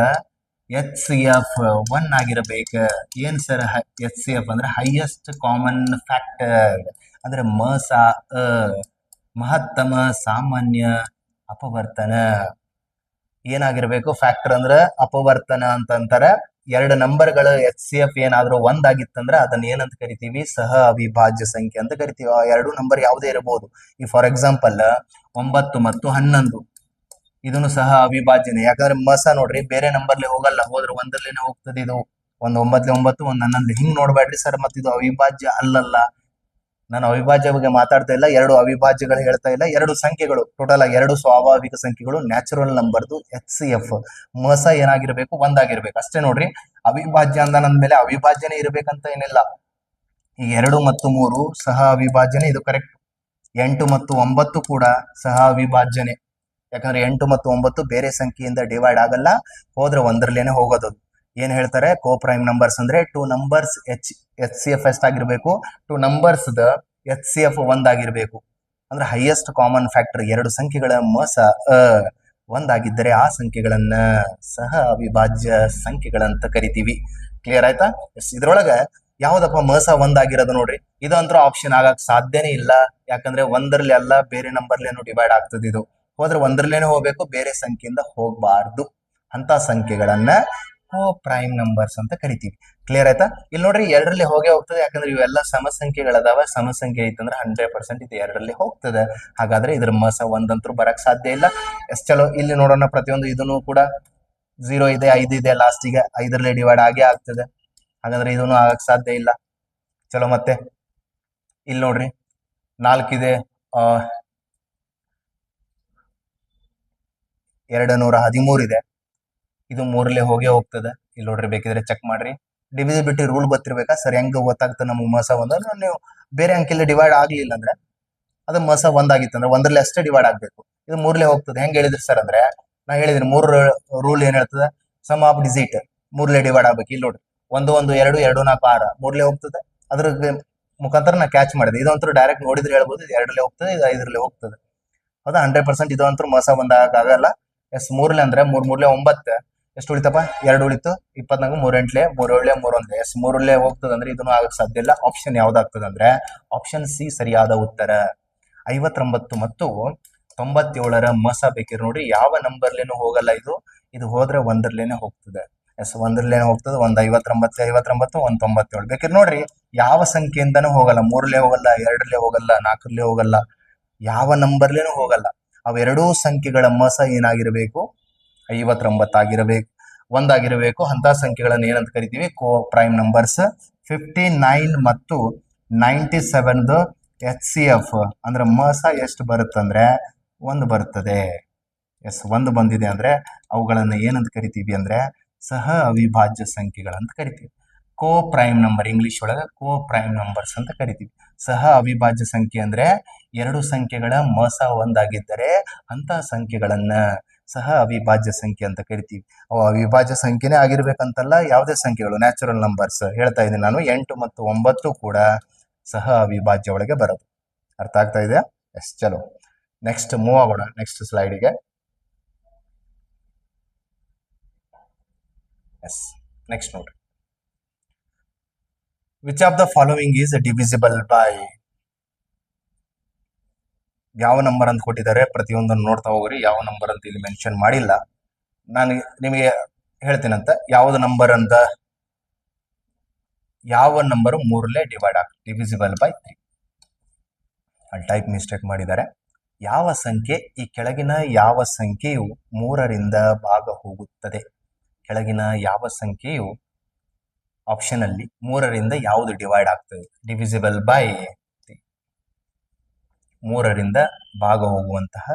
ಎಚ್ ಸಿ ಎಫ್ ಒನ್ ಆಗಿರಬೇಕು. ಏನ್ ಸರ್ ಎಚ್ ಸಿ ಎಫ್ ಅಂದ್ರೆ ಹೈಯೆಸ್ಟ್ ಕಾಮನ್ ಫ್ಯಾಕ್ಟರ್, ಅಂದ್ರೆ ಅ ಮಹತ್ತಮ ಸಾಮಾನ್ಯ ಅಪವರ್ತನ. ಏನಾಗಿರ್ಬೇಕು ಫ್ಯಾಕ್ಟರ್ ಅಂದ್ರೆ ಅಪವರ್ತನ ಅಂತಂತಾರೆ. ಎರಡು ನಂಬರ್ಗಳು ಎಚ್ ಸಿ ಎಫ್ ಏನಾದ್ರೂ ಒಂದಾಗಿತ್ತಂದ್ರೆ ಅದನ್ನ ಏನಂತ ಕರಿತೀವಿ, ಸಹ ಅವಿಭಾಜ್ಯ ಸಂಖ್ಯೆ ಅಂತ ಕರಿತೀವಿ. ಆ ಎರಡು ನಂಬರ್ ಯಾವುದೇ ಇರಬಹುದು. ಈ ಫಾರ್ ಎಕ್ಸಾಂಪಲ್ 9 ಮತ್ತು 11 ಇದನ್ನು ಸಹ ಅವಿಭಾಜ್ಯನೇ. ಯಾಕಂದ್ರೆ ನೋಡ್ರಿ ಬೇರೆ ನಂಬರ್ಲಿ ಹೋಗಲ್ಲ, ಹೋದ್ರೆ ಒಂದರಲ್ಲೇನೆ ಹೋಗ್ತದೆ. ಇದು ಒಂದ್ 9 9 ಒಂದ್ 11 ಹಿಂಗ್ ನೋಡ್ಬೇಡ್ರಿ ಸರ್, ಮತ್ತೆ ಇದು ಅವಿಭಾಜ್ಯ ಅಲ್ಲಲ್ಲ. ನಾನು ಅವಿಭಾಜ್ಯ ಬಗ್ಗೆ ಮಾತಾಡ್ತಾ ಇಲ್ಲ, ಎರಡು ಅವಿಭಾಜ್ಯಗಳು ಹೇಳ್ತಾ ಇಲ್ಲ, ಎರಡು ಸಂಖ್ಯೆಗಳು ಟೋಟಲ್ ಆಗಿ ಎರಡು ಸ್ವಾಭಾವಿಕ ಸಂಖ್ಯೆಗಳು ನ್ಯಾಚುರಲ್ ನಂಬರ್ದು ಎಚ್ ಸಿ ಎಫ್ ಏನಾಗಿರ್ಬೇಕು, ಒಂದಾಗಿರ್ಬೇಕು ಅಷ್ಟೇ ನೋಡ್ರಿ. ಅವಿಭಾಜ್ಯ ಅಂದ್ಮೇಲೆ ಅವಿಭಾಜ್ಯನೇ ಇರ್ಬೇಕಂತ ಏನಿಲ್ಲ. ಈ 2 ಮತ್ತು 3 ಸಹ ಅವಿಭಾಜ್ಯನೇ, ಇದು ಕರೆಕ್ಟ್. 8 ಮತ್ತು 9 ಕೂಡ ಸಹ ಅವಿಭಾಜ್ಯನೇ. ಯಾಕಂದ್ರೆ 8 ಮತ್ತು 9 ಬೇರೆ ಸಂಖ್ಯೆಯಿಂದ ಡಿವೈಡ್ ಆಗಲ್ಲ, ಹೋದ್ರೆ ಒಂದರಲ್ಲೇನೆ ಹೋಗೋದು. ಏನ್ ಹೇಳ್ತಾರೆ, ಕೋ ಪ್ರೈಮ್ ನಂಬರ್ಸ್ ಅಂದ್ರೆ two numbers H C F ಎಷ್ಟಾಗಿರ್ಬೇಕು, two numbers the H C F ಒಂದಾಗಿರ್ಬೇಕು. ಅಂದ್ರೆ ಹೈಯೆಸ್ಟ್ ಕಾಮನ್ ಫ್ಯಾಕ್ಟರ್, ಎರಡು ಸಂಖ್ಯೆಗಳ ಒಂದಾಗಿದ್ದರೆ ಆ ಸಂಖ್ಯೆಗಳನ್ನ ಸಹ ಅವಿಭಾಜ್ಯ ಸಂಖ್ಯೆಗಳಂತ ಕರಿತೀವಿ. ಕ್ಲಿಯರ್ ಆಯ್ತಾ? ಇದ್ರೊಳಗ ಯಾವ್ದಪ್ಪ ಒಂದಾಗಿರೋದು ನೋಡ್ರಿ, ಇದಂತೂ ಆಪ್ಷನ್ ಆಗಕ್ ಸಾಧ್ಯನೇ ಇಲ್ಲ. ಯಾಕಂದ್ರೆ ಒಂದರಲ್ಲಿ ಅಲ್ಲ, ಬೇರೆ ನಂಬರ್ಲೇನು ಡಿವೈಡ್ ಆಗ್ತದೆ. ಇದು ಹೋದ್ರೆ ಒಂದರಲ್ಲೇನೆ ಹೋಗ್ಬೇಕು, ಬೇರೆ ಸಂಖ್ಯೆಯಿಂದ ಹೋಗ್ಬಾರ್ದು. ಅಂತ ಸಂಖ್ಯೆಗಳನ್ನ ಕೋ ಪ್ರೈಮ್ ನಂಬರ್ಸ್ ಅಂತ ಕರಿತೀವಿ. ಕ್ಲಿಯರ್ ಆಯ್ತಾ? ಇಲ್ಲಿ ನೋಡ್ರಿ ಎರಡರಲ್ಲಿ ಹೋಗೇ ಹೋಗ್ತದೆ. ಯಾಕಂದ್ರೆ ಇವೆಲ್ಲ ಸಮಸಂಖ್ಯೆಗಳದಾವ. ಸಮಸಂಖ್ಯೆ ಐತಂದ್ರೆ 100% ಇದು ಎರಡರಲ್ಲಿ ಹೋಗ್ತದೆ. ಹಾಗಾದ್ರೆ ಇದ್ರ ಒಂದಂತರೂ ಬರಕ್ ಸಾಧ್ಯ ಇಲ್ಲ. ಚಲೋ, ಇಲ್ಲಿ ನೋಡೋಣ. ಪ್ರತಿಯೊಂದು ಇದನ್ನು ಕೂಡ 0 ಇದೆ, 5 ಇದೆ, ಲಾಸ್ಟಿಗೆ 5ರಲ್ಲೇ ಡಿವೈಡ್ ಆಗೇ ಆಗ್ತದೆ. ಹಾಗಾದ್ರೆ ಇದನ್ನು ಆಗಕ್ ಸಾಧ್ಯ ಇಲ್ಲ. ಚಲೋ, ಮತ್ತೆ ಇಲ್ಲಿ ನೋಡ್ರಿ 4 ಇದೆ, 213 ಇದೆ, ಇದು 3ರಲ್ಲೇ ಹೋಗೇ ಹೋಗ್ತದೆ. ಇಲ್ಲಿ ನೋಡ್ರಿ, ಬೇಕಿದ್ರೆ ಚೆಕ್ ಮಾಡ್ರಿ. ಡಿವಿಸಿಬಿಲಿಟಿ ರೂಲ್ ಗೊತ್ತಿರ್ಬೇಕಾ ಸರ್, ಹೆಂಗ್ ಗೊತ್ತಾಗ್ತದೆ ನಮ್ಗೆ ಒಂದ್ರೆ, ನೀವು ಬೇರೆ ಅಂಕಿಲಿ ಡಿವೈಡ್ ಆಗ್ಲಿಲ್ಲ ಅಂದ್ರೆ ಅದು ಒಂದಾಗಿತ್ತು ಅಂದ್ರೆ ಒಂದರಲ್ಲಿ ಅಷ್ಟೇ ಡಿವೈಡ್ ಆಗ್ಬೇಕು. ಇದು 3ರಲ್ಲೇ ಹೋಗ್ತದೆ. ಹೆಂಗ್ ಹೇಳಿದ್ರಿ ಸರ್ ಅಂದ್ರೆ, ನಾ ಹೇಳಿದೀನಿ 3 ರೂಲ್ ಏನ್ ಹೇಳ್ತದೆ, ಸಮ್ ಆಫ್ ಡಿಜಿಟ್ 3ರಲ್ಲೇ ಡಿವೈಡ್ ಆಗ್ಬೇಕು. ಇಲ್ಲಿ ನೋಡ್ರಿ 1 1 2 2 4 6 3ರಲ್ಲೇ ಹೋಗ್ತದೆ. ಅದ್ರ ಮುಖಾಂತರ ನಾ ಕ್ಯಾಚ್ ಮಾಡಿದೆ. ಇದಂತೂ ಡೈರೆಕ್ಟ್ ನೋಡಿದ್ರೆ ಹೇಳ್ಬೋದು, ಇದು 2ರಲ್ಲೇ ಹೋಗ್ತದೆ, ಇದು 5ರಲ್ಲೇ ಹೋಗ್ತದೆ. ಹೌದಾ? 100% ಇದಂತೂ ಒಂದಾಗಲ್ಲ. ಎಸ್, 3ರಲ್ಲೇ ಅಂದ್ರೆ 3 3 9 ಎಷ್ಟು ಉಳಿತಪ್ಪ, 2 ಉಳಿತು. 24 3 8 3 7 3 1. ಎಸ್, 3ರಲ್ಲೇ ಹೋಗ್ತದೆ ಅಂದ್ರೆ ಇದನ್ನು ಆಗಕ್ ಸಾಧ್ಯ ಇಲ್ಲ. ಆಪ್ಷನ್ ಯಾವ್ದಾಗ್ತದೆ ಅಂದ್ರೆ ಆಪ್ಷನ್ ಸಿ ಸರಿಯಾದ ಉತ್ತರ. 59 ಮತ್ತು 97ರ ಬೇಕಿರ್ ನೋಡಿ, ಯಾವ ನಂಬರ್ಲೇನು ಹೋಗಲ್ಲ. ಇದು ಹೋದ್ರೆ ಒಂದರಲ್ಲೇನೆ ಹೋಗ್ತದೆ. ಎಸ್, ಒಂದರಲ್ಲೇನೆ ಹೋಗ್ತದೆ. ಒಂದ್ 59 ಒಂದ್ 97. ಬೇಕಿರ್ ನೋಡ್ರಿ, ಯಾವ ಸಂಖ್ಯೆಯಿಂದನೂ ಹೋಗಲ್ಲ. 3ರಲ್ಲೇ ಹೋಗಲ್ಲ, 2ರಲ್ಲೇ ಹೋಗಲ್ಲ, 4ರಲ್ಲೇ ಹೋಗಲ್ಲ, ಯಾವ ನಂಬರ್ಲೇನು ಹೋಗಲ್ಲ. ಅವೆರಡೂ ಸಂಖ್ಯೆಗಳ ಏನಾಗಿರ್ಬೇಕು, 59 ಆಗಿರಬೇಕು, ಒಂದಾಗಿರಬೇಕು. ಅಂತ ಸಂಖ್ಯೆಗಳನ್ನು ಏನಂತ ಕರಿತೀವಿ, ಕೋ ಪ್ರೈಮ್ ನಂಬರ್ಸ್. 59 ಮತ್ತು 97 ಎಚ್ ಸಿ ಎಫ್ ಅಂದ್ರೆ ಎಷ್ಟು ಬರುತ್ತಂದ್ರೆ 1 ಬರುತ್ತದೆ. ಎಸ್, 1 ಬಂದಿದೆ ಅಂದ್ರೆ ಅವುಗಳನ್ನ ಏನಂತ ಕರಿತೀವಿ ಅಂದ್ರೆ ಸಹ ಅವಿಭಾಜ್ಯ ಸಂಖ್ಯೆಗಳಂತ ಕರಿತೀವಿ. ಕೋ ಪ್ರೈಮ್ ನಂಬರ್, ಇಂಗ್ಲಿಷ್ ಒಳಗ ಕೋ ಪ್ರೈಮ್ ನಂಬರ್ಸ್ ಅಂತ ಕರಿತೀವಿ. ಸಹ ಅವಿಭಾಜ್ಯ ಸಂಖ್ಯೆ ಅಂದ್ರೆ ಎರಡು ಸಂಖ್ಯೆಗಳ ಒಂದಾಗಿದ್ದರೆ ಅಂತ ಸಂಖ್ಯೆಗಳನ್ನ ಸಹ ಅವಿಭಾಜ್ಯ ಸಂಖ್ಯೆ ಅಂತ ಕರಿತೀವಿ. ಅವು ಅವಿಭಾಜ್ಯ ಸಂಖ್ಯೆನೇ ಆಗಿರ್ಬೇಕಂತಲ್ಲ, ಯಾವುದೇ ಸಂಖ್ಯೆಗಳು ನ್ಯಾಚುರಲ್ ನಂಬರ್ಸ್ ಹೇಳ್ತಾ ಇದ್ದೀನಿ ನಾನು. 8 ಮತ್ತು 9 ಕೂಡ ಸಹ ಅವಿಭಾಜ್ಯ ಒಳಗೆ ಬರೋದು. ಅರ್ಥ ಆಗ್ತಾ ಇದೆಯಾ? ಎಸ್, ಚಲೋ, ನೆಕ್ಸ್ಟ್ ಮೂವ್ ಆಗೋಣ ನೆಕ್ಸ್ಟ್ ಸ್ಲೈಡಿಗೆ. ಎಸ್, ನೆಕ್ಸ್ಟ್ ನೋಡ್ರಿ. Which of the following is divisible by? ಯಾವ ನಂಬರ್ ಅಂತ ಕೊಟ್ಟಿದ್ದಾರೆ, ಪ್ರತಿಯೊಂದನ್ನು ನೋಡ್ತಾ ಹೋಗ್ರಿ. ಯಾವ ನಂಬರ್ ಅಂತ ಇಲ್ಲಿ ಮೆನ್ಷನ್ ಮಾಡಿಲ್ಲ. ನಾನು ನಿಮಗೆ ಹೇಳ್ತೀನಂತ ಯಾವ್ದು ನಂಬರ್ ಅಂತ. ಯಾವ ನಂಬರ್ 3ರಲ್ಲೇ ಡಿವಿಸಿಬಲ್ ಬೈ 3. ಅಲ್ಲಿ ಟೈಪ್ ಮಿಸ್ಟೇಕ್ ಮಾಡಿದ್ದಾರೆ. ಯಾವ ಸಂಖ್ಯೆ ಈ ಕೆಳಗಿನ ಯಾವ ಸಂಖ್ಯೆಯು 3ರಿಂದ ಭಾಗ ಹೋಗುತ್ತದೆ? ಕೆಳಗಿನ ಯಾವ ಸಂಖ್ಯೆಯು ಆಪ್ಷನ್ ಅಲ್ಲಿ 3ರಿಂದ ಯಾವುದು ಡಿವೈಡ್ ಆಗ್ತದೆ? ಡಿವಿಸಿಬಲ್ ಬೈ 3ರಿಂದ ಭಾಗ ಹೋಗುವಂತಹ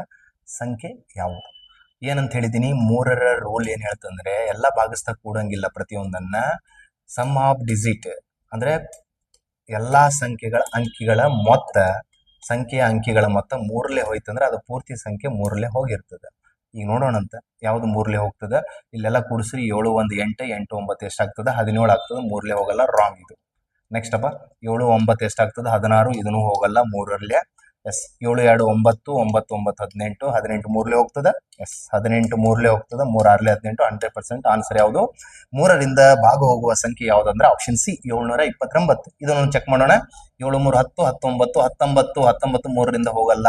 ಸಂಖ್ಯೆ ಯಾವುದು? ಏನಂತ ಹೇಳಿದೀನಿ, 3ರ ರೂಲ್ ಏನ್ ಹೇಳ್ತಂದ್ರೆ ಎಲ್ಲ ಭಾಗಿಸ್ತಾ ಕೂಡಂಗಿಲ್ಲ. ಪ್ರತಿಯೊಂದನ್ನ ಸಮ್ ಆಫ್ ಡಿಜಿಟ್ ಅಂದ್ರೆ ಎಲ್ಲಾ ಸಂಖ್ಯೆಗಳ ಅಂಕಿಗಳ ಮೊತ್ತ, ಸಂಖ್ಯೆಯ ಅಂಕಿಗಳ ಮೊತ್ತ 3ರಲ್ಲೇ ಹೋಯ್ತಂದ್ರೆ ಅದು ಪೂರ್ತಿ ಸಂಖ್ಯೆ 3ರಲ್ಲೇ ಹೋಗಿರ್ತದೆ. ಈಗ ನೋಡೋಣಂತ ಯಾವ್ದು 3ರಲ್ಲೇ ಹೋಗ್ತದೆ. ಇಲ್ಲೆಲ್ಲ ಕೂಡಿಸ್ರಿ, 7 1 8 8 9 ಎಷ್ಟಾಗ್ತದೆ? 17 ಆಗ್ತದೆ. 3ರಲ್ಲೇ ಹೋಗಲ್ಲ, ರಾಂಗ್ ಇದು. ನೆಕ್ಸ್ಟ್ ಅಪ್ಪ 7 9 ಎಷ್ಟಾಗ್ತದೆ? 16. ಇದನ್ನು ಹೋಗಲ್ಲ, 3ರಲ್ಲೇ. ಎಸ್ 7 2 9 9 9 18 18 ಮೂರ್ಲೆ ಹೋಗ್ತದ. ಎಸ್ 18 ಮೂರ್ಲೆ ಹೋಗ್ತದ, 3 6 18 100% ಆನ್ಸರ್ ಯಾವುದು? 3ರಿಂದ ಭಾಗ ಹೋಗುವ ಸಂಖ್ಯೆ ಯಾವ್ದಂದ್ರೆ ಆಪ್ಷನ್ ಸಿ 729. ಇದನ್ನು ಚೆಕ್ ಮಾಡೋಣ. 7 3 10 19 19 19 3ರಿಂದ ಹೋಗಲ್ಲ.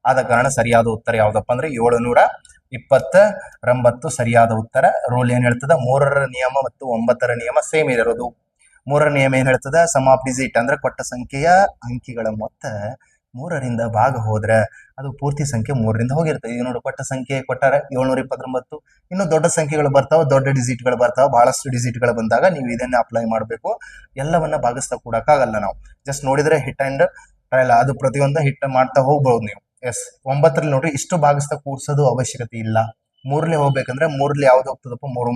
ಆದ ಕಾರಣ ಸರಿಯಾದ ಉತ್ತರ ಯಾವ್ದಪ್ಪ ಅಂದ್ರೆ 729 ಸರಿಯಾದ ಉತ್ತರ. ರೂಲ್ ಏನ್ ಹೇಳ್ತದ? 3ರ ನಿಯಮ ಮತ್ತು 9ರ ನಿಯಮ ಸೇಮ್ ಇರೋದು. 3ರ ನಿಯಮ ಏನ್ ಹೇಳ್ತದ? ಸಮ್ ಆಫ್ ಡಿಜಿಟ್ ಅಂದ್ರೆ ಕೊಟ್ಟ ಸಂಖ್ಯೆಯ ಅಂಕಿಗಳ ಮೊತ್ತ 3ರಿಂದ ಭಾಗ ಹೋದ್ರೆ ಅದು ಪೂರ್ತಿ ಸಂಖ್ಯೆ 3ರಿಂದ ಹೋಗಿರ್ತದೆ. ಈಗ ನೋಡಿ, ಕೊಟ್ಟ ಸಂಖ್ಯೆ ಕೊಟ್ಟಾರೆ 729. ಇನ್ನು ದೊಡ್ಡ ಸಂಖ್ಯೆಗಳು ಬರ್ತಾವ, ದೊಡ್ಡ ಡಿಜಿಟ್ಗಳು ಬರ್ತಾವ, ಬಹಳಷ್ಟು ಡಿಜಿಟ್ಗಳು ಬಂದಾಗ ನೀವು ಇದನ್ನ ಅಪ್ಲೈ ಮಾಡಬೇಕು. ಎಲ್ಲವನ್ನ ಭಾಗಿಸ್ತಾ ಕೂಡಕ್ಕಾಗಲ್ಲ. ನಾವು ಜಸ್ಟ್ ನೋಡಿದ್ರೆ ಹಿಟ್ ಅಂಡ್ ಟ್ರಯಲ್, ಅದು ಪ್ರತಿಯೊಂದು ಹಿಟ್ ಮಾಡ್ತಾ ಹೋಗ್ಬಹುದು ನೀವು. ಎಸ್ 9ರಲ್ಲಿ ನೋಡ್ರಿ, ಇಷ್ಟು ಭಾಗಿಸ್ತಾ ಕೂಡ್ಸೋದು ಅವಶ್ಯಕತೆ ಇಲ್ಲ. 3ರಲ್ಲಿ ಹೋಗ್ಬೇಕಂದ್ರೆ 3ರಲ್ಲಿ ಯಾವ್ದು ಹೋಗ್ತದಪ್ಪ? 3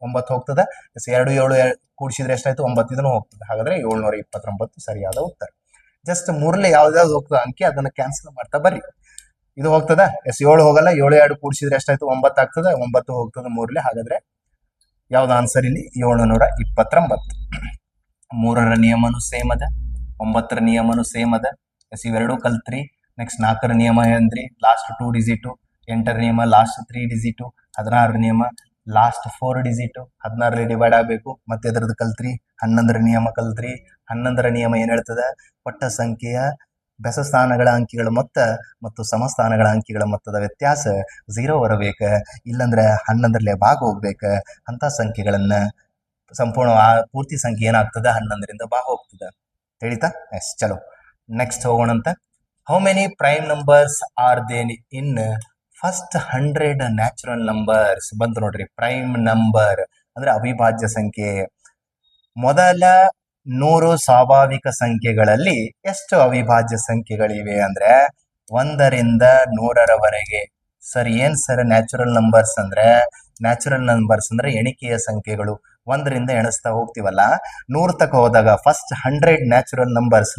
9 ಹೋಗ್ತದ. ಎಸ್ 2 7 ಕೂಡಿಸಿದ್ರೆ ಎಷ್ಟಾಯ್ತು? 9 ಇದನ್ನು ಹೋಗ್ತದೆ. ಹಾಗಾದ್ರೆ 729 ಸರಿಯಾದ ಉತ್ತರ. ಜಸ್ಟ್ 3ರಲ್ಲಿ ಯಾವ್ದಾವ್ದು ಹೋಗ್ತದ ಅಂಕಿ ಅದನ್ನ ಕ್ಯಾನ್ಸಲ್ ಮಾಡ್ತಾ ಬರ್ರಿ. ಇದು ಹೋಗ್ತದ. ಎಸ್ 7 ಹೋಗಲ್ಲ. 7 2 ಕೂಡಿಸಿದ್ರೆ ಎಷ್ಟಾಯ್ತು? 9 ಆಗ್ತದ. 9 ಹೋಗ್ತದ 3ರಲ್ಲಿ. ಹಾಗಾದ್ರೆ ಯಾವ್ದು ಆನ್ಸರ್ ಇಲ್ಲಿ? 729. 3ರ ನಿಯಮನು ಸೇಮ್ ಅದ, 9ರ ನಿಯಮನು ಸೇಮ್ ಅದ. ಎಸ್ ಇವೆರಡು ಕಲ್ತ್ರಿ. ನೆಕ್ಸ್ಟ್ 4ರ ನಿಯಮ ಏನ್ರಿ? Last 2 digit. 8ರ ನಿಯಮ ಲಾಸ್ಟ್ 3 ಡಿಜಿಟು. 16ರ ನಿಯಮ ಲಾಸ್ಟ್ 4 ಡಿಜಿಟು. 16ರಲ್ಲಿ ಡಿವೈಡ್ ಆಗಬೇಕು. ಮತ್ತೆ ಅದರದ್ದು ಕಲ್ತ್ರಿ. 11ರ ನಿಯಮ ಕಲ್ತ್ರಿ. 11ರ ನಿಯಮ ಏನ್ ಹೇಳ್ತದ? ಕೊಟ್ಟ ಸಂಖ್ಯೆಯ ಬೆಸ ಸ್ಥಾನಗಳ ಅಂಕಿಗಳ ಮೊತ್ತ ಮತ್ತು ಸಮಸ್ಥಾನಗಳ ಅಂಕಿಗಳ ಮೊತ್ತದ ವ್ಯತ್ಯಾಸ 0 ಬರಬೇಕ. ಇಲ್ಲಂದ್ರೆ 11ರಲ್ಲೇ ಭಾಗ ಹೋಗ್ಬೇಕ. ಅಂತ ಸಂಖ್ಯೆಗಳನ್ನ ಸಂಪೂರ್ಣ ಪೂರ್ತಿ ಸಂಖ್ಯೆ ಏನಾಗ್ತದ? 11ರಿಂದ ಭಾಗ ಹೋಗ್ತದ. ತಿಳಿತಾ? ಎಸ್ ಚಲೋ ನೆಕ್ಸ್ಟ್ ಹೋಗೋಣಂತ. How many prime numbers are then in first 100 natural numbers? ಬಂತು ನೋಡ್ರಿ. ಪ್ರೈಮ್ ನಂಬರ್ ಅಂದ್ರೆ ಅವಿಭಾಜ್ಯ ಸಂಖ್ಯೆ. ಮೊದಲ 100 ಸ್ವಾಭಾವಿಕ ಸಂಖ್ಯೆಗಳಲ್ಲಿ ಎಷ್ಟು ಅವಿಭಾಜ್ಯ ಸಂಖ್ಯೆಗಳಿವೆ ಅಂದ್ರೆ 1ರಿಂದ 100ರವರೆಗೆ. ಸರ್ ಏನ್ ಸರ್ ನ್ಯಾಚುರಲ್ ನಂಬರ್ಸ್ ಅಂದ್ರೆ? ನ್ಯಾಚುರಲ್ ನಂಬರ್ಸ್ ಅಂದ್ರೆ ಎಣಿಕೆಯ ಸಂಖ್ಯೆಗಳು. 1ರಿಂದ ಎಣಿಸ್ತಾ ಹೋಗ್ತೀವಲ್ಲ, 100 ತನಕ ಹೋದಾಗ ಫಸ್ಟ್ 100 ನ್ಯಾಚುರಲ್ ನಂಬರ್ಸ್,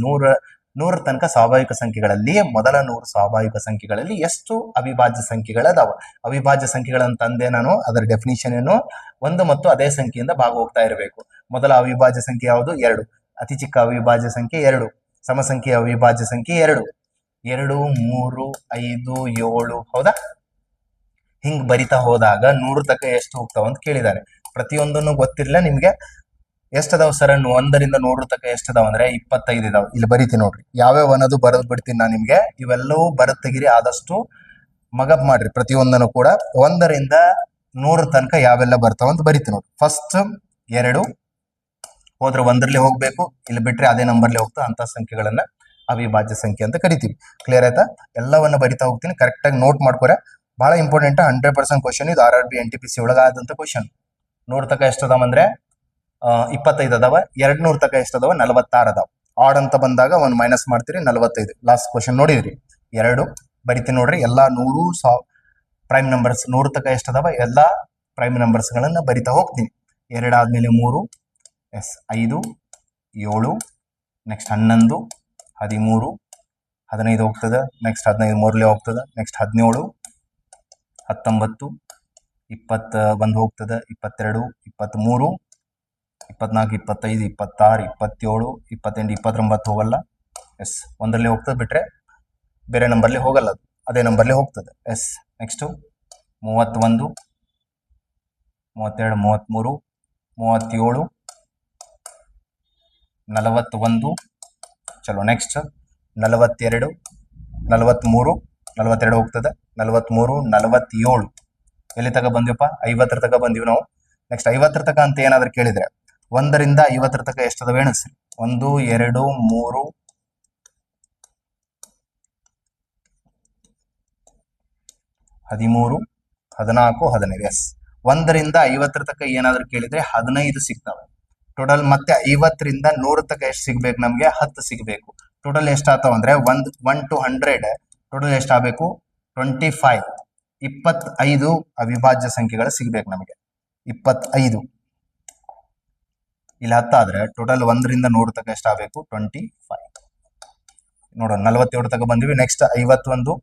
100 ತನಕ ಸ್ವಾಭಾವಿಕ ಸಂಖ್ಯೆಗಳಲ್ಲಿ ಮೊದಲ 100 ಸ್ವಾಭಾವಿಕ ಸಂಖ್ಯೆಗಳಲ್ಲಿ ಎಷ್ಟು ಅವಿಭಾಜ್ಯ ಸಂಖ್ಯೆಗಳದಾವ? ಅವಿಭಾಜ್ಯ ಸಂಖ್ಯೆಗಳಂತಂದೆ ನಾನು. ಅದರ ಡೆಫಿನಿಷನ್ ಏನು? ಒಂದು ಮತ್ತು ಅದೇ ಸಂಖ್ಯೆಯಿಂದ ಭಾಗ ಹೋಗ್ತಾ ಇರಬೇಕು. ಮೊದಲ ಅವಿಭಾಜ್ಯ ಸಂಖ್ಯೆ ಯಾವುದು? 2. ಅತಿ ಚಿಕ್ಕ ಅವಿಭಾಜ್ಯ ಸಂಖ್ಯೆ 2. ಸಮಸಂಖ್ಯೆಯ ಅವಿಭಾಜ್ಯ ಸಂಖ್ಯೆ 2. 2 3 5 7. ಹೌದಾ? ಹಿಂಗ್ ಬರಿತಾ ಹೋದಾಗ 100 ತನಕ ಎಷ್ಟು ಹೋಗ್ತಾವ ಅಂತ ಕೇಳಿದ್ದಾರೆ. ಪ್ರತಿಯೊಂದನ್ನು ಗೊತ್ತಿರಲಿಲ್ಲ ನಿಮ್ಗೆ. ಎಷ್ಟದಾವ್ ಸರ್? 1ರಿಂದ 100 ತನಕ ಎಷ್ಟದಾವ ಅಂದ್ರೆ 25 ಇದಾವ. ಇಲ್ಲಿ ಬರಿತೀನಿ ನೋಡ್ರಿ. ಯಾವ್ಯಾವ ಅನ್ನೋದು ಬರೆದ್ ಬಿಡ್ತೀನಿ ನಾನು ನಿಮ್ಗೆ. ಇವೆಲ್ಲವೂ ಬರದ್ ತೆಗಿರಿ. ಆದಷ್ಟು ಮಗಪ್ ಮಾಡ್ರಿ ಪ್ರತಿಯೊಂದನ್ನು ಕೂಡ. 1ರಿಂದ 100 ತನಕ ಯಾವೆಲ್ಲ ಬರ್ತಾವ ಅಂತ ಬರಿತೀನಿ ನೋಡ್ರಿ. ಫಸ್ಟ್ 2 ಹೋದ್ರೆ 1ರಲ್ಲಿ ಹೋಗ್ಬೇಕು. ಇಲ್ಲಿ ಬಿಟ್ರೆ ಅದೇ ನಂಬರ್ಲಿ ಹೋಗ್ತಾ. ಅಂತ ಸಂಖ್ಯೆಗಳನ್ನ ಅವಿಭಾಜ್ಯ ಸಂಖ್ಯೆ ಅಂತ ಕರಿತೀವಿ. ಕ್ಲಿಯರ್ ಆಯ್ತಾ? ಎಲ್ಲವನ್ನ ಬರಿತಾ ಹೋಗ್ತೀನಿ. ಕರೆಕ್ಟ್ ಆಗಿ ನೋಟ್ ಮಾಡ್ಕೊರೆ. ಬಹಳ ಇಂಪಾರ್ಟೆಂಟ್. 100% ಕ್ವಶನ್ ಇದು. RRB NTPC ಒಳಗಾದಂತ ಕ್ವಶನ್. 100 ತನಕ ಎಷ್ಟದಾವ ಅಂದ್ರೆ 25 ಅದಾವ. 200 ತನಕ ಎಷ್ಟದಾವ? 46 ಅದಾವ. ಆಡ್ ಅಂತ ಬಂದಾಗ ಒಂದು ಮೈನಸ್ ಮಾಡ್ತೀರಿ, 45. ಲಾಸ್ಟ್ ಕ್ವಶನ್ ನೋಡಿದ್ರಿ. 2 ಬರಿತೀನಿ ನೋಡ್ರಿ. ಎಲ್ಲಾ 100 ಪ್ರೈಮ್ ನಂಬರ್ಸ್ 100 ತನಕ ಎಷ್ಟದಾವ? ಎಲ್ಲಾ ಪ್ರೈಮ್ ನಂಬರ್ಸ್ ಗಳನ್ನ ಬರಿತಾ ಹೋಗ್ತೀನಿ. 2 ಆದ್ಮೇಲೆ 3. ಎಸ್ 5 7. ನೆಕ್ಸ್ಟ್ 11 13 15 ಹೋಗ್ತದ. ನೆಕ್ಸ್ಟ್ 15 ಮೂರಲೇ ಹೋಗ್ತದ. ನೆಕ್ಸ್ಟ್ 17 19 21 ಹೋಗ್ತದ. 22 23 24 25 26 27 28 29 ಹೋಗಲ್ಲ. ಎಸ್ 1ರಲ್ಲಿ ಹೋಗ್ತದೆ. ಬಿಟ್ರೆ ಬೇರೆ ನಂಬರ್ಲಿ ಹೋಗಲ್ಲ. ಅದು ಅದೇ ನಂಬರ್ಲಿ ಹೋಗ್ತದೆ. Yes next 31 32 33 37 41. ಚಲೋ ನೆಕ್ಸ್ಟ್ 42 43 42 ಹೋಗ್ತದೆ. 43 47. ಎಲ್ಲಿ ತಗ ಬಂದಿವಪ್ಪ? 50ರ ತಗ ಬಂದಿವಿ ನಾವು. ನೆಕ್ಸ್ಟ್ 50ರ ತಕ ಅಂತ ಏನಾದ್ರು ಕೇಳಿದ್ರೆ 1ರಿಂದ 50ರ ತಕ ಎಷ್ಟದವ ಎಣಿಸ್ರಿ. 1 2 3 13 14 15. ಎಸ್ 1ರಿಂದ 50ರ ತಕ ಏನಾದ್ರು ಕೇಳಿದ್ರೆ 15 ಸಿಗ್ತವೆ ಟೋಟಲ್. ಮತ್ತೆ 50ರಿಂದ 100 ತಕ ಎಷ್ಟು ಸಿಗ್ಬೇಕು? ನಮ್ಗೆ 10 ಸಿಗ್ಬೇಕು. ಟೋಟಲ್ ಎಷ್ಟಾಗ್ತಾವ ಅಂದ್ರೆ 1 to 100 ಟೋಟಲ್ ಎಷ್ಟಾಗಬೇಕು? 25. 25 ಅವಿಭಾಜ್ಯ ಸಂಖ್ಯೆಗಳು ಸಿಗ್ಬೇಕು ನಮಗೆ. 25 ಇಲ್ಲಿ 10 ಆದ್ರೆ ಟೋಟಲ್ 1ರಿಂದ 100 ತಕ ಎಷ್ಟಾಗಬೇಕು? 25. ನೋಡೋಣ. 47 ತಕ ಬಂದಿವಿ. ನೆಕ್ಸ್ಟ್ 51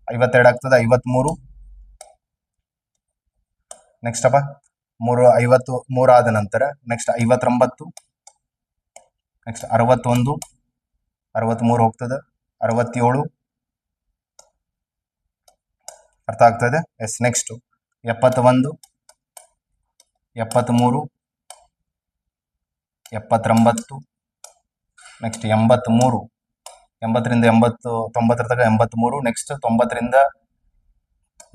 52 ಆಗ್ತದೆ. 53. ನೆಕ್ಸ್ಟ್ ಅಪ್ಪ 53 ಆದ ನಂತರ ನೆಕ್ಸ್ಟ್ 59. ನೆಕ್ಸ್ಟ್ 61 63 ಹೋಗ್ತದೆ. 67 ಅರ್ಥ ಆಗ್ತದೆ? ಎಸ್. ನೆಕ್ಸ್ಟ್ 71, 73, 79, ನೆಕ್ಸ್ಟ್ 83, 80ರಿಂದ 80, 90 ತನಕ 83, ನೆಕ್ಸ್ಟ್ 90ರಿಂದ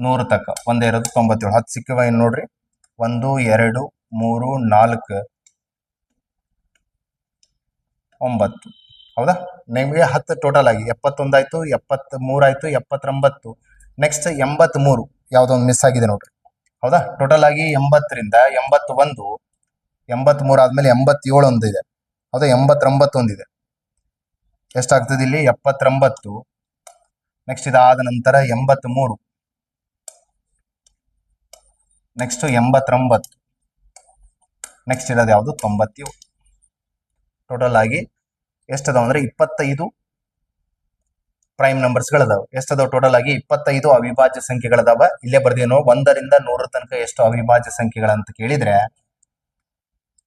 100 ತನಕ ಒಂದೇ ಇರೋದು 97. 10 ಸಿಕ್ಕಿವ ಏನು ನೋಡ್ರಿ, 1, 2, 3, 4, 9. ಹೌದಾ? ನಿಮಗೆ 10 ಟೋಟಲ್ ಆಗಿ 71 ಆಯ್ತು, 73 ಆಯ್ತು, 79, ನೆಕ್ಸ್ಟ್ 83 ಯಾವುದೋ ಒಂದು ಮಿಸ್ ಆಗಿದೆ ನೋಡ್ರಿ. ಹೌದಾ? ಟೋಟಲ್ ಆಗಿ 80ರಿಂದ 81, 83 ಆದ್ಮೇಲೆ 87 ಒಂದಿದೆ. ಹೌದಾ? 89 ಒಂದಿದೆ. ಎಷ್ಟಾಗ್ತದೆ ಇಲ್ಲಿ? 79. ನೆಕ್ಸ್ಟ್ ಇದಾದ ನಂತರ 83, ನೆಕ್ಸ್ಟ್ 89, ನೆಕ್ಸ್ಟ್ ಇರೋದು ಯಾವುದು? 97. ಟೋಟಲ್ ಆಗಿ ಎಷ್ಟದಾವ ಅಂದ್ರೆ 25 ಪ್ರೈಮ್ ನಂಬರ್ಸ್ಗಳದಾವ. ಎಷ್ಟದಾವ? ಟೋಟಲ್ ಆಗಿ 25 ಅವಿಭಾಜ್ಯ ಸಂಖ್ಯೆಗಳದಾವ. ಇಲ್ಲೇ ಬರ್ದೇನೋ 1ರಿಂದ 100 ತನಕ ಎಷ್ಟು ಅವಿಭಾಜ್ಯ ಸಂಖ್ಯೆಗಳಂತ ಕೇಳಿದ್ರೆ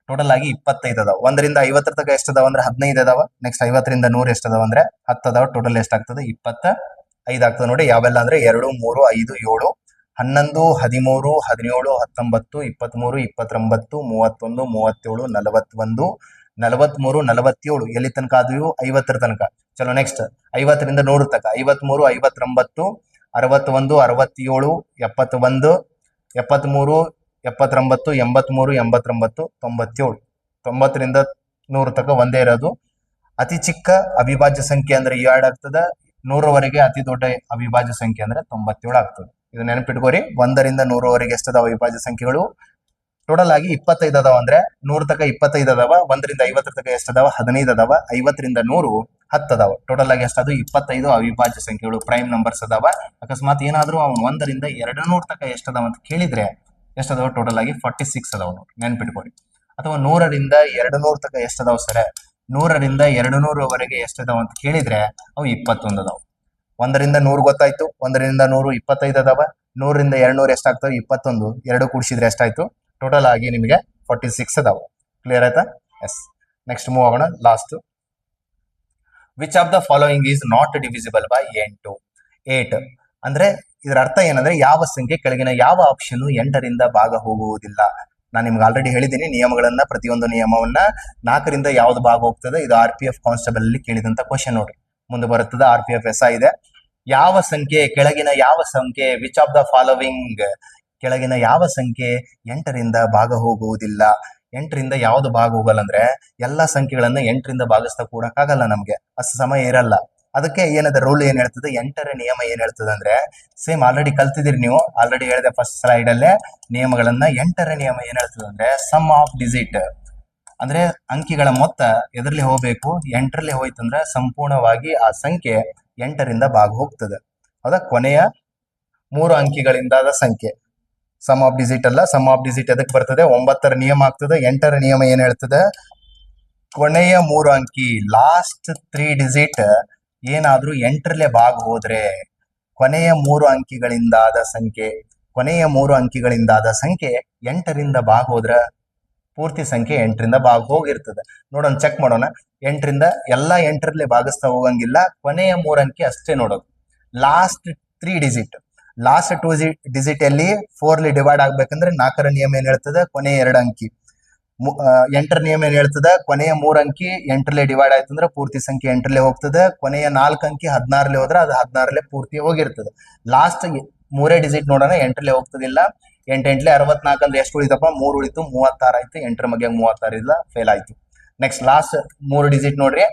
ಟೋಟಲ್ ಆಗಿ 25 ಅದಾವ. 1ರಿಂದ 50 ತನಕ ಎಷ್ಟದಾವ ಅಂದ್ರೆ 15 ಅದಾವ. ನೆಕ್ಸ್ಟ್ 50ರಿಂದ 100 ಎಷ್ಟದಾವ ಅಂದ್ರೆ 10 ಅದಾವ. ಟೋಟಲ್ ಎಷ್ಟಾಗ್ತದೆ? 25 ಆಗ್ತದೆ. ನೋಡಿ ಯಾವೆಲ್ಲ ಅಂದ್ರೆ 2, 3, 5, 7, 11, 13, 17, 19, 23, 29, 31, 37, 41, 43, 47 ಎಲ್ಲಿ ತನಕ ಆದ್ವು? 50 ತನಕ. ಚಲೋ ನೆಕ್ಸ್ಟ್ 50ರಿಂದ 100 ತನಕ 53, 59, 61, 67, 71, 73, 79, 83, 89, 97. 90ರಿಂದ 100 ತನಕ ಒಂದೇ ಇರೋದು. ಅತಿ ಚಿಕ್ಕ ಅವಿಭಾಜ್ಯ ಸಂಖ್ಯೆ ಅಂದ್ರೆ 2 ಆಗ್ತದ. 100ರವರೆಗೆ ಅತಿ ದೊಡ್ಡ ಅವಿಭಾಜ್ಯ ಸಂಖ್ಯೆ ಅಂದ್ರೆ 97 ಆಗ್ತದೆ. ಇದು ನೆನಪಿಟ್ಕೋರಿ. 1ರಿಂದ 100ರವರೆಗೆ ಎಷ್ಟದ ಅವಿಭಾಜ್ಯ ಸಂಖ್ಯೆಗಳು? ಟೋಟಲ್ ಆಗಿ 25 ಅದಾವ. ಅಂದ್ರೆ 100 ತನಕ 25 ಅದಾವ. 1ರಿಂದ 50 ತನಕ ಎಷ್ಟದಾವ? 15 ಅದಾವ. 50ರಿಂದ 100 10 ಅದಾವ. ಟೋಟಲ್ ಆಗಿ ಎಷ್ಟದು? 25 ಅವಿಭಾಜ್ಯ ಸಂಖ್ಯೆಗಳು ಪ್ರೈಮ್ ನಂಬರ್ಸ್ ಅದಾವ. ಅಕಸ್ಮಾತ್ ಏನಾದ್ರೂ ಅವ್ನು 1ರಿಂದ 200 ತನಕ ಎಷ್ಟದಾವ ಅಂತ ಕೇಳಿದ್ರೆ ಎಷ್ಟದಾವ? ಟೋಟಲ್ ಆಗಿ 46 ಅದಾವ ನೋಡಿ, ನೆನ್ಪಿಟ್ಕೊಳ್ಳಿ. ಅಥವಾ 100ರಿಂದ 200 ತನಕ ಎಷ್ಟದಾವ ಸರ್? 100ರಿಂದ 200ರವರೆಗೆ ಎಷ್ಟದಾವ ಅಂತ ಕೇಳಿದ್ರೆ ಅವು 21 ಅದಾವ. 1ರಿಂದ 100 ಗೊತ್ತಾಯ್ತು. 1ರಿಂದ 100 25 ಅದಾವ. 100ರಿಂದ 200 ಎಷ್ಟಾಗ್ತವೆ? 21. 2 ಕೂಡಿಸಿದ್ರೆ ಎಷ್ಟಾಯ್ತು? ಟೋಟಲ್ ಆಗಿ ನಿಮಗೆ 46 ಅದಾವ. ಕ್ಲಿಯರ್ ಆಯ್ತಾ? ಎಸ್. ನೆಕ್ಸ್ಟ್ ಮೂವ್ ಆಗೋಣ. Last, which of the following is not divisible by 8 ಅಂದ್ರೆ ಇದರ ಅರ್ಥ ಏನಂದ್ರೆ ಯಾವ ಸಂಖ್ಯೆ ಕೆಳಗಿನ ಯಾವ ಆಪ್ಷನ್ 8ರಿಂದ ಭಾಗ ಹೋಗುವುದಿಲ್ಲ. ನಾನು ನಿಮ್ಗೆ ಆಲ್ರೆಡಿ ಹೇಳಿದ್ದೀನಿ ನಿಯಮಗಳನ್ನ. ಪ್ರತಿಯೊಂದು ನಿಯಮವನ್ನ 4ರಿಂದ ಯಾವ್ದು ಭಾಗ ಹೋಗ್ತದೆ? ಇದು RPF ಕಾನ್ಸ್ಟೇಬಲ್ ಅಲ್ಲಿ ಕೇಳಿದಂತ ಕ್ವಶನ್ ನೋಡಿ. ಮುಂದೆ ಬರುತ್ತದೆ RPF SI ಇದೆ. ಯಾವ ಸಂಖ್ಯೆ ಕೆಳಗಿನ ಯಾವ ಸಂಖ್ಯೆ ವಿಚ್ ಆಫ್ ದ ಫಾಲೋವಿಂಗ್ ಕೆಳಗಿನ ಯಾವ ಸಂಖ್ಯೆ 8ರಿಂದ ಭಾಗ ಹೋಗುವುದಿಲ್ಲ? 8ರಿಂದ ಯಾವ್ದು ಭಾಗ ಹೋಗಲ್ಲ ಅಂದ್ರೆ ಎಲ್ಲಾ ಸಂಖ್ಯೆಗಳನ್ನ 8ರಿಂದ ಭಾಗಿಸ್ತಾ ಕೂಡಕ್ಕಾಗಲ್ಲ, ನಮ್ಗೆ ಅಷ್ಟು ಸಮಯ ಇರಲ್ಲ. ಅದಕ್ಕೆ ಏನದ ರೂಲ್ ಏನ್ ಹೇಳ್ತದೆ? 8ರ ನಿಯಮ ಏನ್ ಹೇಳ್ತದೆ ಅಂದ್ರೆ ಸೇಮ್ ಆಲ್ರೆಡಿ ಕಲ್ತಿದ್ದೀರಿ ನೀವು. ಆಲ್ರೆಡಿ ಹೇಳಿದೆ ಫಸ್ಟ್ ಸ್ಲೈಡ್ ಅಲ್ಲೇ ನಿಯಮಗಳನ್ನ. 8ರ ನಿಯಮ ಏನ್ ಹೇಳ್ತದೆ ಅಂದ್ರೆ ಸಮ್ ಆಫ್ ಡಿಜಿಟ್ ಅಂದ್ರೆ ಅಂಕಿಗಳ ಮೊತ್ತ ಎದರಲ್ಲಿ ಹೋಗ್ಬೇಕು? 8ರಲ್ಲಿ ಹೋಯ್ತಂದ್ರೆ ಸಂಪೂರ್ಣವಾಗಿ ಆ ಸಂಖ್ಯೆ 8ರಿಂದ ಭಾಗ ಹೋಗ್ತದೆ. ಹೌದಾ? ಕೊನೆಯ 3 ಅಂಕಿಗಳಿಂದಾದ ಸಂಖ್ಯೆ ಸಮ್ ಆಫ್ ಡಿಜಿಟ್ ಅಲ್ಲ. ಸಮ್ ಆಫ್ ಡಿಜಿಟ್ ಎದಕ್ಕೆ ಬರ್ತದೆ? 9ರ ನಿಯಮ ಆಗ್ತದೆ. 8ರ ನಿಯಮ ಏನ್ ಹೇಳ್ತದೆ? ಕೊನೆಯ 3 ಅಂಕಿ ಲಾಸ್ಟ್ 3 ಡಿಜಿಟ್ ಏನಾದ್ರೂ 8ರಲ್ಲೇ ಭಾಗ ಹೋದ್ರೆ ಕೊನೆಯ 3 ಅಂಕಿಗಳಿಂದಾದ ಸಂಖ್ಯೆ 8ರಿಂದ ಭಾಗ ಹೋದ್ರ ಪೂರ್ತಿ ಸಂಖ್ಯೆ 8ರಿಂದ ಭಾಗ ಹೋಗಿರ್ತದೆ. ನೋಡೋಣ, ಚೆಕ್ ಮಾಡೋಣ. 8ರಿಂದ ಎಲ್ಲ 8ರಲ್ಲೇ ಭಾಗಿಸ್ತಾ ಹೋಗಂಗಿಲ್ಲ. ಕೊನೆಯ 3 ಅಂಕಿ ಅಷ್ಟೇ ನೋಡೋದು. ಲಾಸ್ಟ್ 3 ಡಿಜಿಟ್, ಲಾಸ್ಟ್ 2 ಡಿಜಿಟ್ ಅಲ್ಲಿ 4ಲಿ ಡಿವೈಡ್ ಆಗ್ಬೇಕಂದ್ರೆ 4ರ ನಿಯಮ ಏನ್ ಹೇಳ್ತದೆ? ಕೊನೆಯ 2 ಅಂಕಿ. 8ರ ನಿಯಮ ಏನ್ ಹೇಳ್ತದೆ? ಕೊನೆಯ 3 ಅಂಕಿ 8ರಲ್ಲೇ ಡಿವೈಡ್ ಆಯ್ತು ಅಂದ್ರೆ ಪೂರ್ತಿ ಸಂಖ್ಯೆ 8ರಲ್ಲೇ ಹೋಗ್ತದೆ. ಕೊನೆಯ 4 ಅಂಕಿ 16ರಲ್ಲೇ ಹೋದ್ರೆ ಅದು 16ರಲ್ಲೇ ಪೂರ್ತಿ ಹೋಗಿರ್ತದೆ. ಲಾಸ್ಟ್ 3 ಡಿಜಿಟ್ ನೋಡೋಣ, 8ರಲ್ಲೇ ಹೋಗ್ತದಿಲ್ಲ. 8 8ಲೆ 64 ಅಂದ್ರೆ ಎಷ್ಟು ಉಳಿತಪ್ಪ? 3 ಉಳಿತು, 36 ಆಯ್ತು. 8ರ ಮಗೆ 36 ಇಲ್ಲ, ಫೇಲ್ ಆಯ್ತು. ನೆಕ್ಸ್ಟ್ ಲಾಸ್ಟ್ 3 ಡಿಜಿಟ್ ನೋಡ್ರಿ,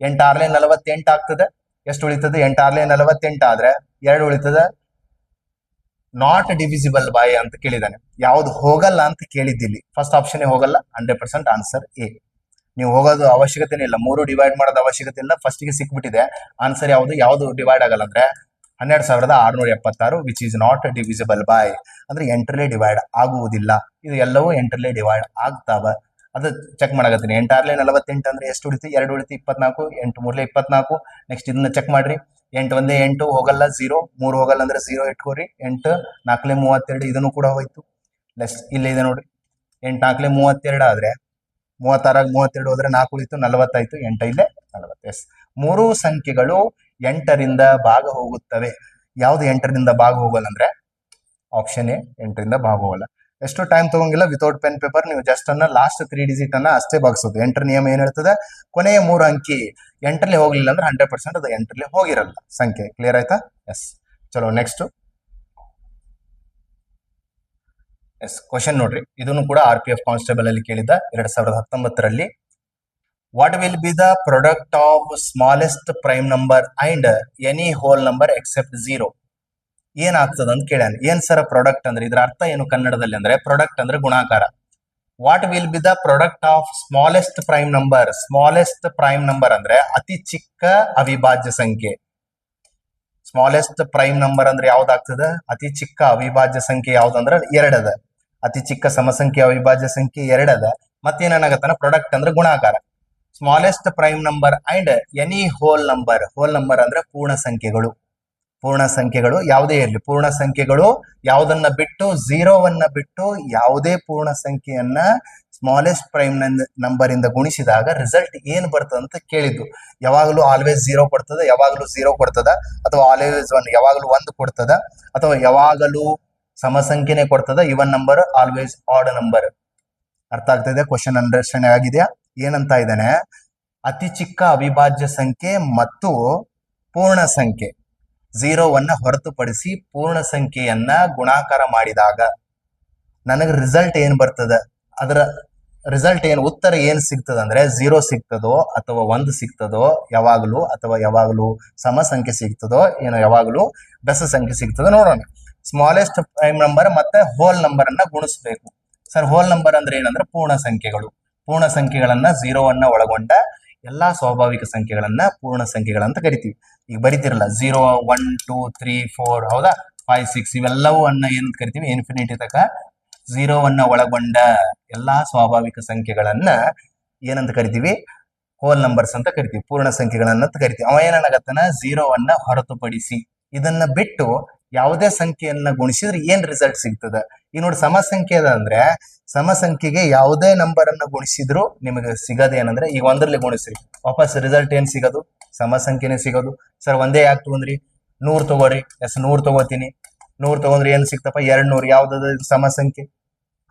8 6ಲೆ 48 ಆಗ್ತದೆ. ಎಷ್ಟು ಉಳಿತದೆ? 8 6ಲೆ 48 ಆದ್ರೆ 2 ಉಳಿತದೆ. ನಾಟ್ ಡಿವಿಸಿಬಲ್ ಬೈ ಅಂತ ಕೇಳಿದಾನೆ. ಯಾವ್ದು ಹೋಗಲ್ಲ ಅಂತ ಕೇಳಿದ್ದಿಲ್ಲಿ. ಫಸ್ಟ್ ಆಪ್ಷನ್ ಹೋಗಲ್ಲ. 100% ಆನ್ಸರ್ ಎ. ನೀವು ಹೋಗೋದು ಅವಶ್ಯಕತೆನೇ ಇಲ್ಲ, 3 ಡಿವೈಡ್ ಮಾಡೋದು ಅವಶ್ಯಕತೆ ಇಲ್ಲ. ಫಸ್ಟ್ಗೆ ಸಿಕ್ಬಿಟ್ಟಿದೆ ಆನ್ಸರ್. ಯಾವ್ದು ಡಿವೈಡ್ ಆಗಲ್ಲ ಅಂದ್ರೆ 12,676 which is not divisible by ಅಂದ್ರೆ 8ರಲ್ಲೇ ಡಿವೈಡ್ ಆಗುವುದಿಲ್ಲ. ಇದು ಎಲ್ಲವೂ 8ರಲ್ಲೇ ಡಿವೈಡ್ ಆಗ್ತಾವ. ಅದು ಚೆಕ್ ಮಾಡಕತ್ತೀನಿ. 8 6ಲೆ 48 ಅಂದ್ರೆ ಎಷ್ಟು ಉಳಿತು? 2 ಉಳಿತು, 24. 8 3ಲೆ 24. ನೆಕ್ಸ್ಟ್ ಇದನ್ನ ಚೆಕ್ ಮಾಡ್ರಿ. 8 1 8 ಹೋಗಲ್ಲ, 0. 3 ಹೋಗಲ್ಲ ಅಂದ್ರೆ 0 ಇಟ್ಕೋರಿ. 8 4ಲೆ 32 ಇದನ್ನು ಕೂಡ ಹೋಯ್ತು. ಇಲ್ಲೇ ಇದೆ ನೋಡ್ರಿ. 8 4ಲೆ 32 ಆದ್ರೆ 36 32 ಹೋದ್ರೆ 4 ಉಳಿತು, 40 ಆಯ್ತು. 8 5ಲೆ 40. ಎಸ್, 3 ಸಂಖ್ಯೆಗಳು 8ರಿಂದ ಭಾಗ ಹೋಗುತ್ತವೆ. ಯಾವ್ದು 8ರಿಂದ ಭಾಗ ಹೋಗಲ್ಲ ಅಂದ್ರೆ ಆಪ್ಷನ್ ಎ 8ರಿಂದ ಭಾಗವಲ್ಲ. ಎಷ್ಟು ಟೈಮ್ ತಗೊಂಗಿಲ್ಲ, ವಿತೌಟ್ ಪೆನ್ ಪೇಪರ್ ನೀವು ಜಸ್ಟ್ ಅನ್ನ ಲಾಸ್ಟ್ 3 ಡಿಜಿಟ್ ಅನ್ನ ಅಷ್ಟೇ ಭಾಗಿಸೋದು. 8ರ ನಿಯಮ ಏನ್ ಹೇಳ್ತದೆ, ಕೊನೆಯ 3 ಅಂಕಿ 8ರಲ್ಲಿ ಹೋಗ್ಲಿಲ್ಲ ಅಂದ್ರೆ 100% ಅದು 8ರಲ್ಲಿ ಹೋಗಿರಲ್ಲ ಸಂಖ್ಯೆ. ಕ್ಲಿಯರ್ ಆಯ್ತಾ? ಎಸ್. ಚಲೋ ನೆಕ್ಸ್ಟ್ ಎಸ್ ಕ್ವಶನ್ ನೋಡ್ರಿ. ಇದನ್ನು ಕೂಡ RPF ಕಾನ್ಸ್ಟೇಬಲ್ ಅಲ್ಲಿ ಕೇಳಿದ್ದ 2019ರಲ್ಲಿ. What will be the product of smallest prime number and any whole number except 0? ಏನಾಗ್ತದ ಅಂತ ಕೇಳ್ಯಾನ. ಏನ್ ಸರ ಪ್ರಾಡಕ್ಟ್ ಅಂದ್ರೆ, ಇದ್ರ ಅರ್ಥ ಏನು ಕನ್ನಡದಲ್ಲಿ ಅಂದ್ರೆ, ಪ್ರಾಡಕ್ಟ್ ಅಂದ್ರೆ ಗುಣಾಕಾರ. What will be the product of smallest prime number? Smallest prime number ಅಂದ್ರೆ ಅತಿ ಚಿಕ್ಕ ಅವಿಭಾಜ್ಯ ಸಂಖ್ಯೆ. ಸ್ಮಾಲೆಸ್ಟ್ ಪ್ರೈಮ್ ನಂಬರ್ ಅಂದ್ರೆ ಯಾವ್ದಾಗ್ತದ? ಅತಿ ಚಿಕ್ಕ ಅವಿಭಾಜ್ಯ ಸಂಖ್ಯೆ ಯಾವ್ದಂದ್ರ 2 ಅದ. ಅತಿ ಚಿಕ್ಕ ಸಮಸಂಖ್ಯೆ ಅವಿಭಾಜ್ಯ ಸಂಖ್ಯೆ 2 ಅದ. ಮತ್ತೇನಾಗತ್ತಾನ, ಪ್ರಾಡಕ್ಟ್ ಅಂದ್ರೆ ಗುಣಾಕಾರ. Smallest prime number and any whole number. Whole number ಅಂದ್ರೆ ಪೂರ್ಣ ಸಂಖ್ಯೆಗಳು. ಪೂರ್ಣ ಸಂಖ್ಯೆಗಳು ಯಾವುದೇ ಇರಲಿ, ಪೂರ್ಣ ಸಂಖ್ಯೆಗಳು ಯಾವುದನ್ನ ಬಿಟ್ಟು, 0ವನ್ನ ಬಿಟ್ಟು ಯಾವುದೇ ಪೂರ್ಣ ಸಂಖ್ಯೆಯನ್ನ ಸ್ಮಾಲೆಸ್ಟ್ ಪ್ರೈಮ್ ನಂಬರ್ ಇಂದ ಗುಣಿಸಿದಾಗ ರಿಸಲ್ಟ್ ಏನ್ ಬರ್ತದ ಅಂತ ಕೇಳಿದ್ದು. ಯಾವಾಗಲೂ ಆಲ್ವೇಸ್ 0 ಕೊಡ್ತದ, ಯಾವಾಗಲೂ 0 ಕೊಡ್ತದ, ಅಥವಾ ಆಲ್ವೇಸ್ 1 ಯಾವಾಗಲೂ 1 ಕೊಡ್ತದ, ಅಥವಾ ಯಾವಾಗಲೂ ಸಮಸಂಖ್ಯೆನೆ ಕೊಡ್ತದ, even number always odd number. ಅರ್ಥ ಆಗ್ತದೆ? ಕ್ವಶನ್ ಅಂಡರ್ಸ್ಟ್ಯಾಂಡ್ ಆಗಿದೆಯಾ? ಏನಂತ ಇದ್ದಾನೆ, ಅತಿ ಚಿಕ್ಕ ಅವಿಭಾಜ್ಯ ಸಂಖ್ಯೆ ಮತ್ತು ಪೂರ್ಣ ಸಂಖ್ಯೆ 0ವನ್ನ ಹೊರತುಪಡಿಸಿ ಪೂರ್ಣ ಸಂಖ್ಯೆಯನ್ನ ಗುಣಾಕಾರ ಮಾಡಿದಾಗ ನನಗೆ ರಿಸಲ್ಟ್ ಏನ್ ಬರ್ತದ, ಅದರ ರಿಸಲ್ಟ್ ಏನು, ಉತ್ತರ ಏನ್ ಸಿಗ್ತದ ಅಂದ್ರೆ 0 ಸಿಗ್ತದೋ ಅಥವಾ 1 ಸಿಗ್ತದೋ ಯಾವಾಗಲೂ, ಅಥವಾ ಯಾವಾಗಲೂ ಸಮ ಸಂಖ್ಯೆ ಸಿಗ್ತದೋ ಏನೋ, ಯಾವಾಗಲೂ ಬೆಸ ಸಂಖ್ಯೆ ಸಿಗ್ತದೋ ನೋಡೋಣ. ಸ್ಮಾಲೆಸ್ಟ್ ಪ್ರೈಮ್ ನಂಬರ್ ಮತ್ತೆ ಹೋಲ್ ನಂಬರ್ ಅನ್ನ ಗುಣಿಸ್ಬೇಕು. ಸರ್ ಹೋಲ್ ನಂಬರ್ ಅಂದ್ರೆ ಏನಂದ್ರೆ ಪೂರ್ಣ ಸಂಖ್ಯೆಗಳು. ಪೂರ್ಣ ಸಂಖ್ಯೆಗಳನ್ನ 0ವನ್ನ ಒಳಗೊಂಡ ಎಲ್ಲಾ ಸ್ವಾಭಾವಿಕ ಸಂಖ್ಯೆಗಳನ್ನ ಪೂರ್ಣ ಸಂಖ್ಯೆಗಳಂತ ಕರಿತೀವಿ. ಈಗ ಬರಿತಿರಲ್ಲ 0, 1, 2, 3, 4 ಹೌದಾ, 5, 6 ಇವೆಲ್ಲವೂ ಅನ್ನ ಏನಂತ ಕರಿತೀವಿ, ಇನ್ಫಿನಿಟಿ ತಕ 0ವನ್ನ ಒಳಗೊಂಡ ಎಲ್ಲಾ ಸ್ವಾಭಾವಿಕ ಸಂಖ್ಯೆಗಳನ್ನ ಏನಂತ ಕರಿತೀವಿ, ಹೋಲ್ ನಂಬರ್ಸ್ ಅಂತ ಕರಿತೀವಿ, ಪೂರ್ಣ ಸಂಖ್ಯೆಗಳನ್ನ ಕರಿತೀವಿ. ಅವ ಏನಾಗತ್ತನ 0ವನ್ನ ಹೊರತುಪಡಿಸಿ ಇದನ್ನ ಬಿಟ್ಟು ಯಾವುದೇ ಸಂಖ್ಯೆಯನ್ನ ಗುಣಿಸಿದ್ರೆ ಏನ್ ರಿಸಲ್ಟ್ ಸಿಗ್ತದ. ಈಗ ನೋಡಿ, ಸಮಸಂಖ್ಯೆ ಅದ ಅಂದ್ರೆ ಸಮಸಂಖ್ಯೆಗೆ ಯಾವುದೇ ನಂಬರ್ ಅನ್ನ ಗುಣಿಸಿದ್ರು ನಿಮಗೆ ಸಿಗದೇನಂದ್ರೆ, ಈಗ 1ರಲ್ಲಿ ಗುಣಿಸ್ರಿ ವಾಪಸ್ ರಿಸಲ್ಟ್ ಏನ್ ಸಿಗೋದು, ಸಮಸಂಖ್ಯೆನೆ ಸಿಗೋದು. ಸರ್ ಒಂದೇ ಯಾಕೆ ತಗೊಂಡ್ರಿ, 100 ತಗೋರಿ. ಎಸ್ 100 ತಗೋತೀನಿ. 100 ತಗೊಂಡ್ರೆ ಏನ್ ಸಿಕ್ತಪ್ಪ, 200. ಯಾವ್ದದ ಸಮಸಂಖ್ಯೆ?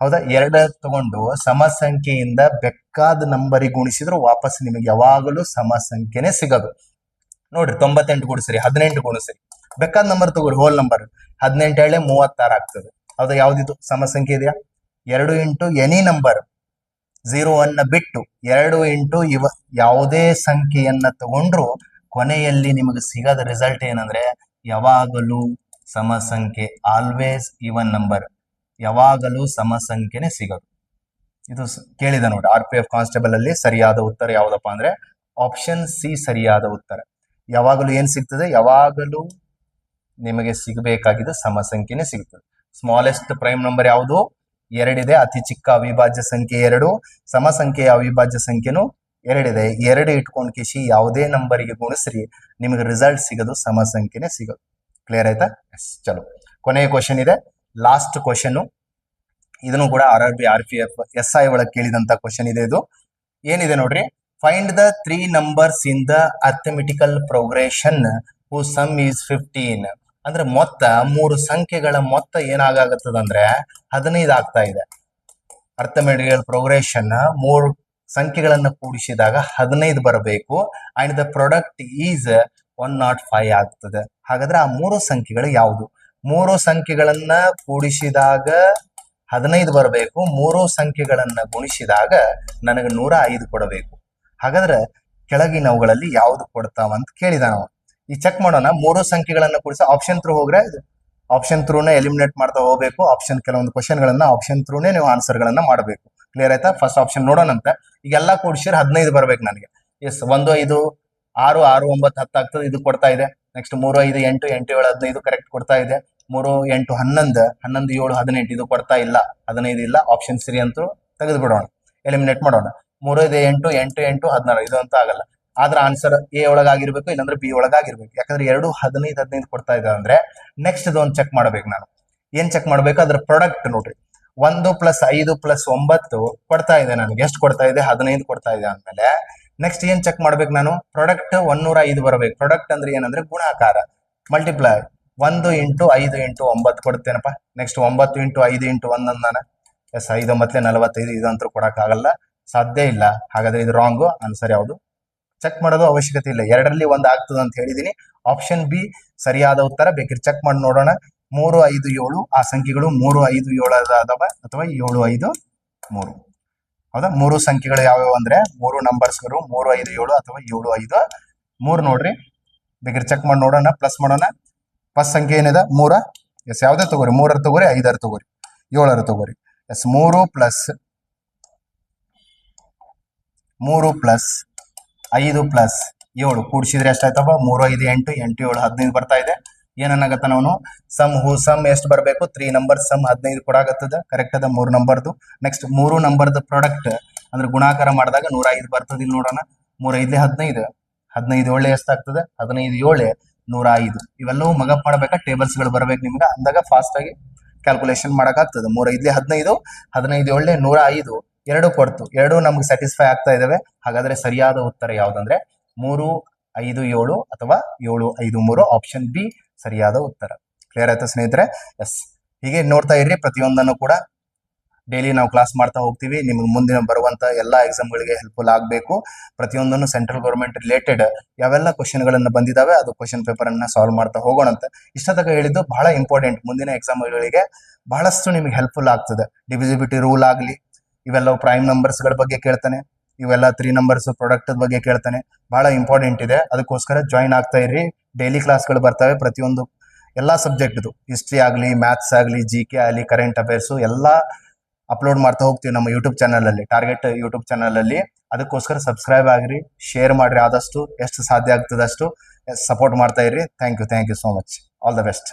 ಹೌದಾ, 2 ತಗೊಂಡು ಸಮಸಂಖ್ಯೆಯಿಂದ ಬೇಕಾದ ನಂಬರಿಗೆ ಗುಣಿಸಿದ್ರು ವಾಪಸ್ ನಿಮಗೆ ಯಾವಾಗಲೂ ಸಮಸಂಖ್ಯೆನೆ ಸಿಗೋದು. ನೋಡ್ರಿ 98 ಗುಣಿಸ್ರಿ, 18 ಗುಣಿಸ್ರಿ, ಬೇಕಾದ ನಂಬರ್ ತಗೋರಿ, ಹೋಲ್ ನಂಬರ್. 18 ಹೇಳಿ 36 ಆಗ್ತದೆ. ಹೌದಾ, ಯಾವ್ದಿದು ಸಮಸಂಖ್ಯೆ ಇದೆಯಾ? 2 ಇಂಟು ಎನಿ ನಂಬರ್, 0ವನ್ನ ಬಿಟ್ಟು 2 ಇಂಟು ಯಾವುದೇ ಸಂಖ್ಯೆಯನ್ನ ತಗೊಂಡ್ರು ಕೊನೆಯಲ್ಲಿ ನಿಮಗೆ ಸಿಗದ ರಿಸಲ್ಟ್ ಏನಂದ್ರೆ ಯಾವಾಗಲೂ ಸಮಸಂಖ್ಯೆ, ಆಲ್ವೇಸ್ ಇವನ್ ನಂಬರ್, ಯಾವಾಗಲೂ ಸಮಸಂಖ್ಯೆನೆ ಸಿಗೋದು. ಇದು ಕೇಳಿದ ನೋಡಿ RPF ಕಾನ್ಸ್ಟೇಬಲ್ ಅಲ್ಲಿ. ಸರಿಯಾದ ಉತ್ತರ ಯಾವ್ದಪ್ಪ ಅಂದ್ರೆ ಆಪ್ಷನ್ ಸಿ ಸರಿಯಾದ ಉತ್ತರ. ಯಾವಾಗಲೂ ಏನ್ ಸಿಗ್ತದೆ, ಯಾವಾಗಲೂ ನಿಮಗೆ ಸಿಗಬೇಕಾಗಿದ್ದು ಸಮಸಂಖ್ಯೆನೆ ಸಿಗ್ತದೆ. ಸ್ಮಾಲೆಸ್ಟ್ ಪ್ರೈಮ್ ನಂಬರ್ ಯಾವುದು? 2 ಇದೆ. ಅತಿ ಚಿಕ್ಕ ಅವಿಭಾಜ್ಯ ಸಂಖ್ಯೆ 2, ಸಮಸಂಖ್ಯೆಯ ಅವಿಭಾಜ್ಯ ಸಂಖ್ಯೆನೂ 2 ಇದೆ. 2 ಇಟ್ಕೊಂಡ್ ಕಿಸಿ ಯಾವುದೇ ನಂಬರಿಗೆ ಗುಣಿಸ್ರಿ ನಿಮಗೆ ರಿಸಲ್ಟ್ ಸಿಗೋದು ಸಮಸಂಖ್ಯೆನೆ ಸಿಗೋದು. ಕ್ಲಿಯರ್ ಆಯ್ತಾ? ಎಸ್. ಚಲೋ, ಕೊನೆಯ ಕ್ವಶನ್ ಇದೆ, ಲಾಸ್ಟ್ ಕ್ವಶನ್. ಇದನ್ನು ಕೂಡ RRB RPF SI ಒಳಗೆ ಕೇಳಿದಂತ ಕ್ವಶನ್ ಇದೆ. ಇದು ಏನಿದೆ ನೋಡ್ರಿ, find the 3 numbers in the arithmetical progression who some is 15. ಅಂದ್ರೆ ಮೊತ್ತ 3 ಸಂಖ್ಯೆಗಳ ಮೊತ್ತ ಏನಾಗತ್ತದಂದ್ರೆ 15 ಆಗ್ತಾ ಇದೆ. ಅರ್ಥಮೆಟಿಕಲ್ ಪ್ರೋಗ್ರೆಷನ್ 3 ಸಂಖ್ಯೆಗಳನ್ನ ಕೂಡಿಸಿದಾಗ 15 ಬರಬೇಕು. ಅಂಡ್ ದ ಪ್ರಾಡಕ್ಟ್ ಈಸ್ 105 ಆಗ್ತದೆ. ಹಾಗಾದ್ರೆ ಆ 3 ಸಂಖ್ಯೆಗಳು ಯಾವುದು? 3 ಸಂಖ್ಯೆಗಳನ್ನ ಕೂಡಿಸಿದಾಗ 15 ಬರಬೇಕು, 3 ಸಂಖ್ಯೆಗಳನ್ನ ಗುಣಿಸಿದಾಗ ನನಗೆ 105 ಕೊಡಬೇಕು. ಹಾಗಾದ್ರೆ ಕೆಳಗಿನವುಗಳಲ್ಲಿ ಯಾವ್ದು ಕೊಡ್ತಾವ ಅಂತ ಕೇಳಿದ ನಾವು. ಈ ಚೆಕ್ ಮಾಡೋಣ. 3 ಸಂಖ್ಯೆಗಳನ್ನ ಕೂಡಿಸಿ ಆಪ್ಷನ್ ಥ್ರೂ ಹೋಗ್ರೆ ಆಪ್ಷನ್ ಥ್ರೂನೇ ಎಲಿಮಿನೇಟ್ ಮಾಡ್ತಾ ಹೋಗ್ಬೇಕು. ಆಪ್ಷನ್ ಕೆಲವೊಂದು ಕ್ವಶನ್ ಗಳನ್ನ ಆಪ್ಷನ್ ಥ್ರೂನೇ ನೀವು ಆನ್ಸರ್ ಗಳನ್ನ ಮಾಡಬೇಕು. ಕ್ಲಿಯರ್ ಆಯ್ತಾ? ಫಸ್ಟ್ ಆಪ್ಷನ್ ನೋಡೋಣ ಅಂತ. ಈಗ ಎಲ್ಲಾ ಕೂಡಿಸಿದ್ರೆ 15 ಬರ್ಬೇಕು ನನಗೆ. ಎಸ್, 1, 5, 6, 6, 9, 10 ಆಗ್ತದೆ. ಇದು ಕೊಡ್ತಾ ಇದೆ. ನೆಕ್ಸ್ಟ್ 3, 5, 8, 8, 7, 15 ಕರೆಕ್ಟ್ ಕೊಡ್ತಾ ಇದೆ. 3, 8, 11, 11, 7, 18 ಇದು ಕೊಡ್ತಾ ಇಲ್ಲ. 15 ಇಲ್ಲ. ಆಪ್ಷನ್ ಸಿ ಅಂತೂ ತೆಗೆದು ಬಿಡೋಣ, ಎಲಿಮಿನೇಟ್ ಮಾಡೋಣ. 3, 5, 8, 8, 8, 16 ಇದು ಅಂತ ಆಗಲ್ಲ. ಆದ್ರೆ ಆನ್ಸರ್ ಎ ಒಳಗಾಗಿರ್ಬೇಕು, ಇಲ್ಲಾಂದ್ರೆ ಬಿ ಒಳಗಾಗಿರ್ಬೇಕು. ಯಾಕಂದ್ರೆ 2 15 15 ಕೊಡ್ತಾ ಇದೆ ಅಂದ್ರೆ ನೆಕ್ಸ್ಟ್ ಇದೊಂದು ಚೆಕ್ ಮಾಡ್ಬೇಕು ನಾನು. ಏನ್ ಚೆಕ್ ಮಾಡ್ಬೇಕು? ಅದ್ರ ಪ್ರಾಡಕ್ಟ್ ನೋಡ್ರಿ. 1 + 5 + 9 ಕೊಡ್ತಾ ಇದೆ ನನಗೆ. ಎಷ್ಟು ಕೊಡ್ತಾ ಇದೆ? 15 ಕೊಡ್ತಾ ಇದೆ. ಅಂದ್ಮೇಲೆ ನೆಕ್ಸ್ಟ್ ಏನ್ ಚೆಕ್ ಮಾಡ್ಬೇಕು ನಾನು? ಪ್ರಾಡಕ್ಟ್ 105 ಬರಬೇಕು. ಪ್ರಾಡಕ್ಟ್ ಅಂದ್ರೆ ಏನಂದ್ರೆ ಗುಣಾಕಾರ, ಮಲ್ಟಿಪ್ಲೈ. 1 ಇಂಟು 5 ಇಂಟು 9 ಕೊಡ್ತೇನಪ್ಪ. ನೆಕ್ಸ್ಟ್ 9 ಇಂಟು 5 ಇಂಟು 1 ಅಂದಾನ. ಎಸ್ 5 9 45. ಇದಂತೂ ಕೊಡಕ್ಕಾಗಲ್ಲ, ಸಾಧ್ಯ ಇಲ್ಲ. ಹಾಗಾದ್ರೆ ಇದು ರಾಂಗು. ಆನ್ಸರ್ ಯಾವುದು? ಚೆಕ್ ಮಾಡೋದು ಅವಶ್ಯಕತೆ ಇಲ್ಲ, ಎರಡರಲ್ಲಿ ಒಂದು ಆಗ್ತದೆ ಅಂತ ಹೇಳಿದೀನಿ. ಆಪ್ಷನ್ ಬಿ ಸರಿಯಾದ ಉತ್ತರ. ಬೇಕಿದ್ರೆ ಚೆಕ್ ಮಾಡಿ ನೋಡೋಣ. 3 5 7 ಆ ಸಂಖ್ಯೆಗಳು 3 5 7 ಅದಾವ ಅಥವಾ 7 5 3. ಹೌದಾ? 3 ಸಂಖ್ಯೆಗಳು ಯಾವ್ಯಾವ ಅಂದ್ರೆ 3 ನಂಬರ್ಸ್ಗಳು 3 5 7 ಅಥವಾ 7 5 3 ನೋಡ್ರಿ. ಬೇಕಿದ್ರೆ ಚೆಕ್ ಮಾಡಿ ನೋಡೋಣ, ಪ್ಲಸ್ ಮಾಡೋಣ. ಫಸ್ಟ್ ಸಂಖ್ಯೆ ಏನಿದೆ 3. ಎಸ್ ಯಾವ್ದೇ ತಗೋರಿ, 3 ತಗೋರಿ, 5 ತಗೋರಿ, 7 ತಗೋರಿ. ಎಸ್ 3 ಪ್ಲಸ್ 5 ಪ್ಲಸ್ 7 ಕೂಡಿಸಿದ್ರೆ ಎಷ್ಟಾಯ್ತಪ್ಪ? 3 5 8 8 7 15 ಬರ್ತಾ ಇದೆ. ಏನನ್ನಾಗತ್ತ ನಾವು ಸಮ್ ಸಮ್ ಎಷ್ಟು ಬರಬೇಕು? 3 ನಂಬರ್ ಸಮ್ 15 ಕೊಡಾಗತ್ತದ. ಕರೆಕ್ಟ್ ಅದ 3 ನಂಬರ್ದು. ನೆಕ್ಸ್ಟ್ 3 ನಂಬರ್ದು ಪ್ರಾಡಕ್ಟ್ ಅಂದ್ರೆ ಗುಣಾಕಾರ ಮಾಡಿದಾಗ 105 ಬರ್ತದೆ. ಇಲ್ಲಿ ನೋಡೋಣ, 3 5 15 15 7 ಎಷ್ಟಾಗ್ತದೆ? 15 7 105. ಇವೆಲ್ಲವೂ ಮಗಪ್ ಮಾಡ್ಬೇಕಾ? ಟೇಬಲ್ಸ್ ಗಳು ಬರ್ಬೇಕು ನಿಮ್ಗೆ, ಅಂದಾಗ ಫಾಸ್ಟ್ ಆಗಿ ಕ್ಯಾಲ್ಕುಲೇಷನ್ ಮಾಡಕ್ಕಾಗ್ತದೆ. 3 5 15 15 7 105 ಎರಡು ಕೊಡ್ತು. ಎರಡು ನಮ್ಗೆ ಸ್ಯಾಟಿಸ್ಫೈ ಆಗ್ತಾ ಇದಾವೆ. ಹಾಗಾದ್ರೆ ಸರಿಯಾದ ಉತ್ತರ ಯಾವ್ದಂದ್ರೆ 3 5 7 ಅಥವಾ 7 5 3. ಆಪ್ಷನ್ ಬಿ ಸರಿಯಾದ ಉತ್ತರ. ಕ್ಲಿಯರ್ ಆಯ್ತಾ ಸ್ನೇಹಿತರೆ? ಎಸ್, ಹೀಗೆ ನೋಡ್ತಾ ಇರ್ರಿ. ಪ್ರತಿಯೊಂದನ್ನು ಕೂಡ ಡೈಲಿ ನಾವು ಕ್ಲಾಸ್ ಮಾಡ್ತಾ ಹೋಗ್ತೀವಿ. ನಿಮ್ಗೆ ಮುಂದಿನ ಬರುವಂತ ಎಲ್ಲಾ ಎಕ್ಸಾಮ್ಗಳಿಗೆ ಹೆಲ್ಪ್ಫುಲ್ ಆಗಬೇಕು. ಪ್ರತಿಯೊಂದನ್ನು ಸೆಂಟ್ರಲ್ ಗೌರ್ಮೆಂಟ್ ರಿಲೇಟೆಡ್ ಯಾವೆಲ್ಲ ಕ್ವಶನ್ಗಳನ್ನ ಬಂದಿದ್ದಾವೆ ಅದು ಕ್ವಶನ್ ಪೇಪರ್ ಅನ್ನ ಸಾಲ್ವ್ ಮಾಡ್ತಾ ಹೋಗೋಣಂತ. ಇಷ್ಟತಕ ಹೇಳಿದ್ದು ಬಹಳ ಇಂಪಾರ್ಟೆಂಟ್. ಮುಂದಿನ ಎಕ್ಸಾಮ್ಗಳಿಗೆ ಬಹಳಷ್ಟು ನಿಮ್ಗೆ ಹೆಲ್ಪ್ಫುಲ್ ಆಗ್ತದೆ. ಡಿವಿಸಿಬಿಲಿಟಿ ರೂಲ್ ಆಗಲಿ, ಇವೆಲ್ಲ ಪ್ರೈಮ್ ನಂಬರ್ಸ್ ಗಳ ಬಗ್ಗೆ ಕೇಳ್ತಾನೆ, ಇವೆಲ್ಲ 3 ನಂಬರ್ಸ್ ಪ್ರಾಡಕ್ಟ್ ಬಗ್ಗೆ ಕೇಳ್ತಾನೆ. ಬಹಳ ಇಂಪಾರ್ಟೆಂಟ್ ಇದೆ. ಅದಕ್ಕೋಸ್ಕರ ಜಾಯಿನ್ ಆಗ್ತಾ ಇರ್ರಿ. ಡೈಲಿ ಕ್ಲಾಸ್ಗಳು ಬರ್ತವೆ. ಪ್ರತಿಯೊಂದು ಎಲ್ಲಾ ಸಬ್ಜೆಕ್ಟ್ದು, ಹಿಸ್ಟ್ರಿ ಆಗಲಿ, ಮ್ಯಾಥ್ಸ್ ಆಗಲಿ, GK ಆಗಲಿ, ಕರೆಂಟ್ ಅಫೇರ್ಸ್ ಎಲ್ಲ ಅಪ್ಲೋಡ್ ಮಾಡ್ತಾ ಹೋಗ್ತೀವಿ ನಮ್ಮ ಯೂಟ್ಯೂಬ್ ಚಾನಲ್ ಅಲ್ಲಿ, ಟಾರ್ಗೆಟ್ ಯೂಟ್ಯೂಬ್ ಚಾನಲ್ ಅಲ್ಲಿ. ಅದಕ್ಕೋಸ್ಕರ ಸಬ್ಸ್ಕ್ರೈಬ್ ಆಗ್ರಿ, ಶೇರ್ ಮಾಡ್ರಿ, ಆದಷ್ಟು ಎಷ್ಟು ಸಾಧ್ಯ ಆಗ್ತದಷ್ಟು ಸಪೋರ್ಟ್ ಮಾಡ್ತಾ ಇರ್ರಿ. Thank you so much. All the best.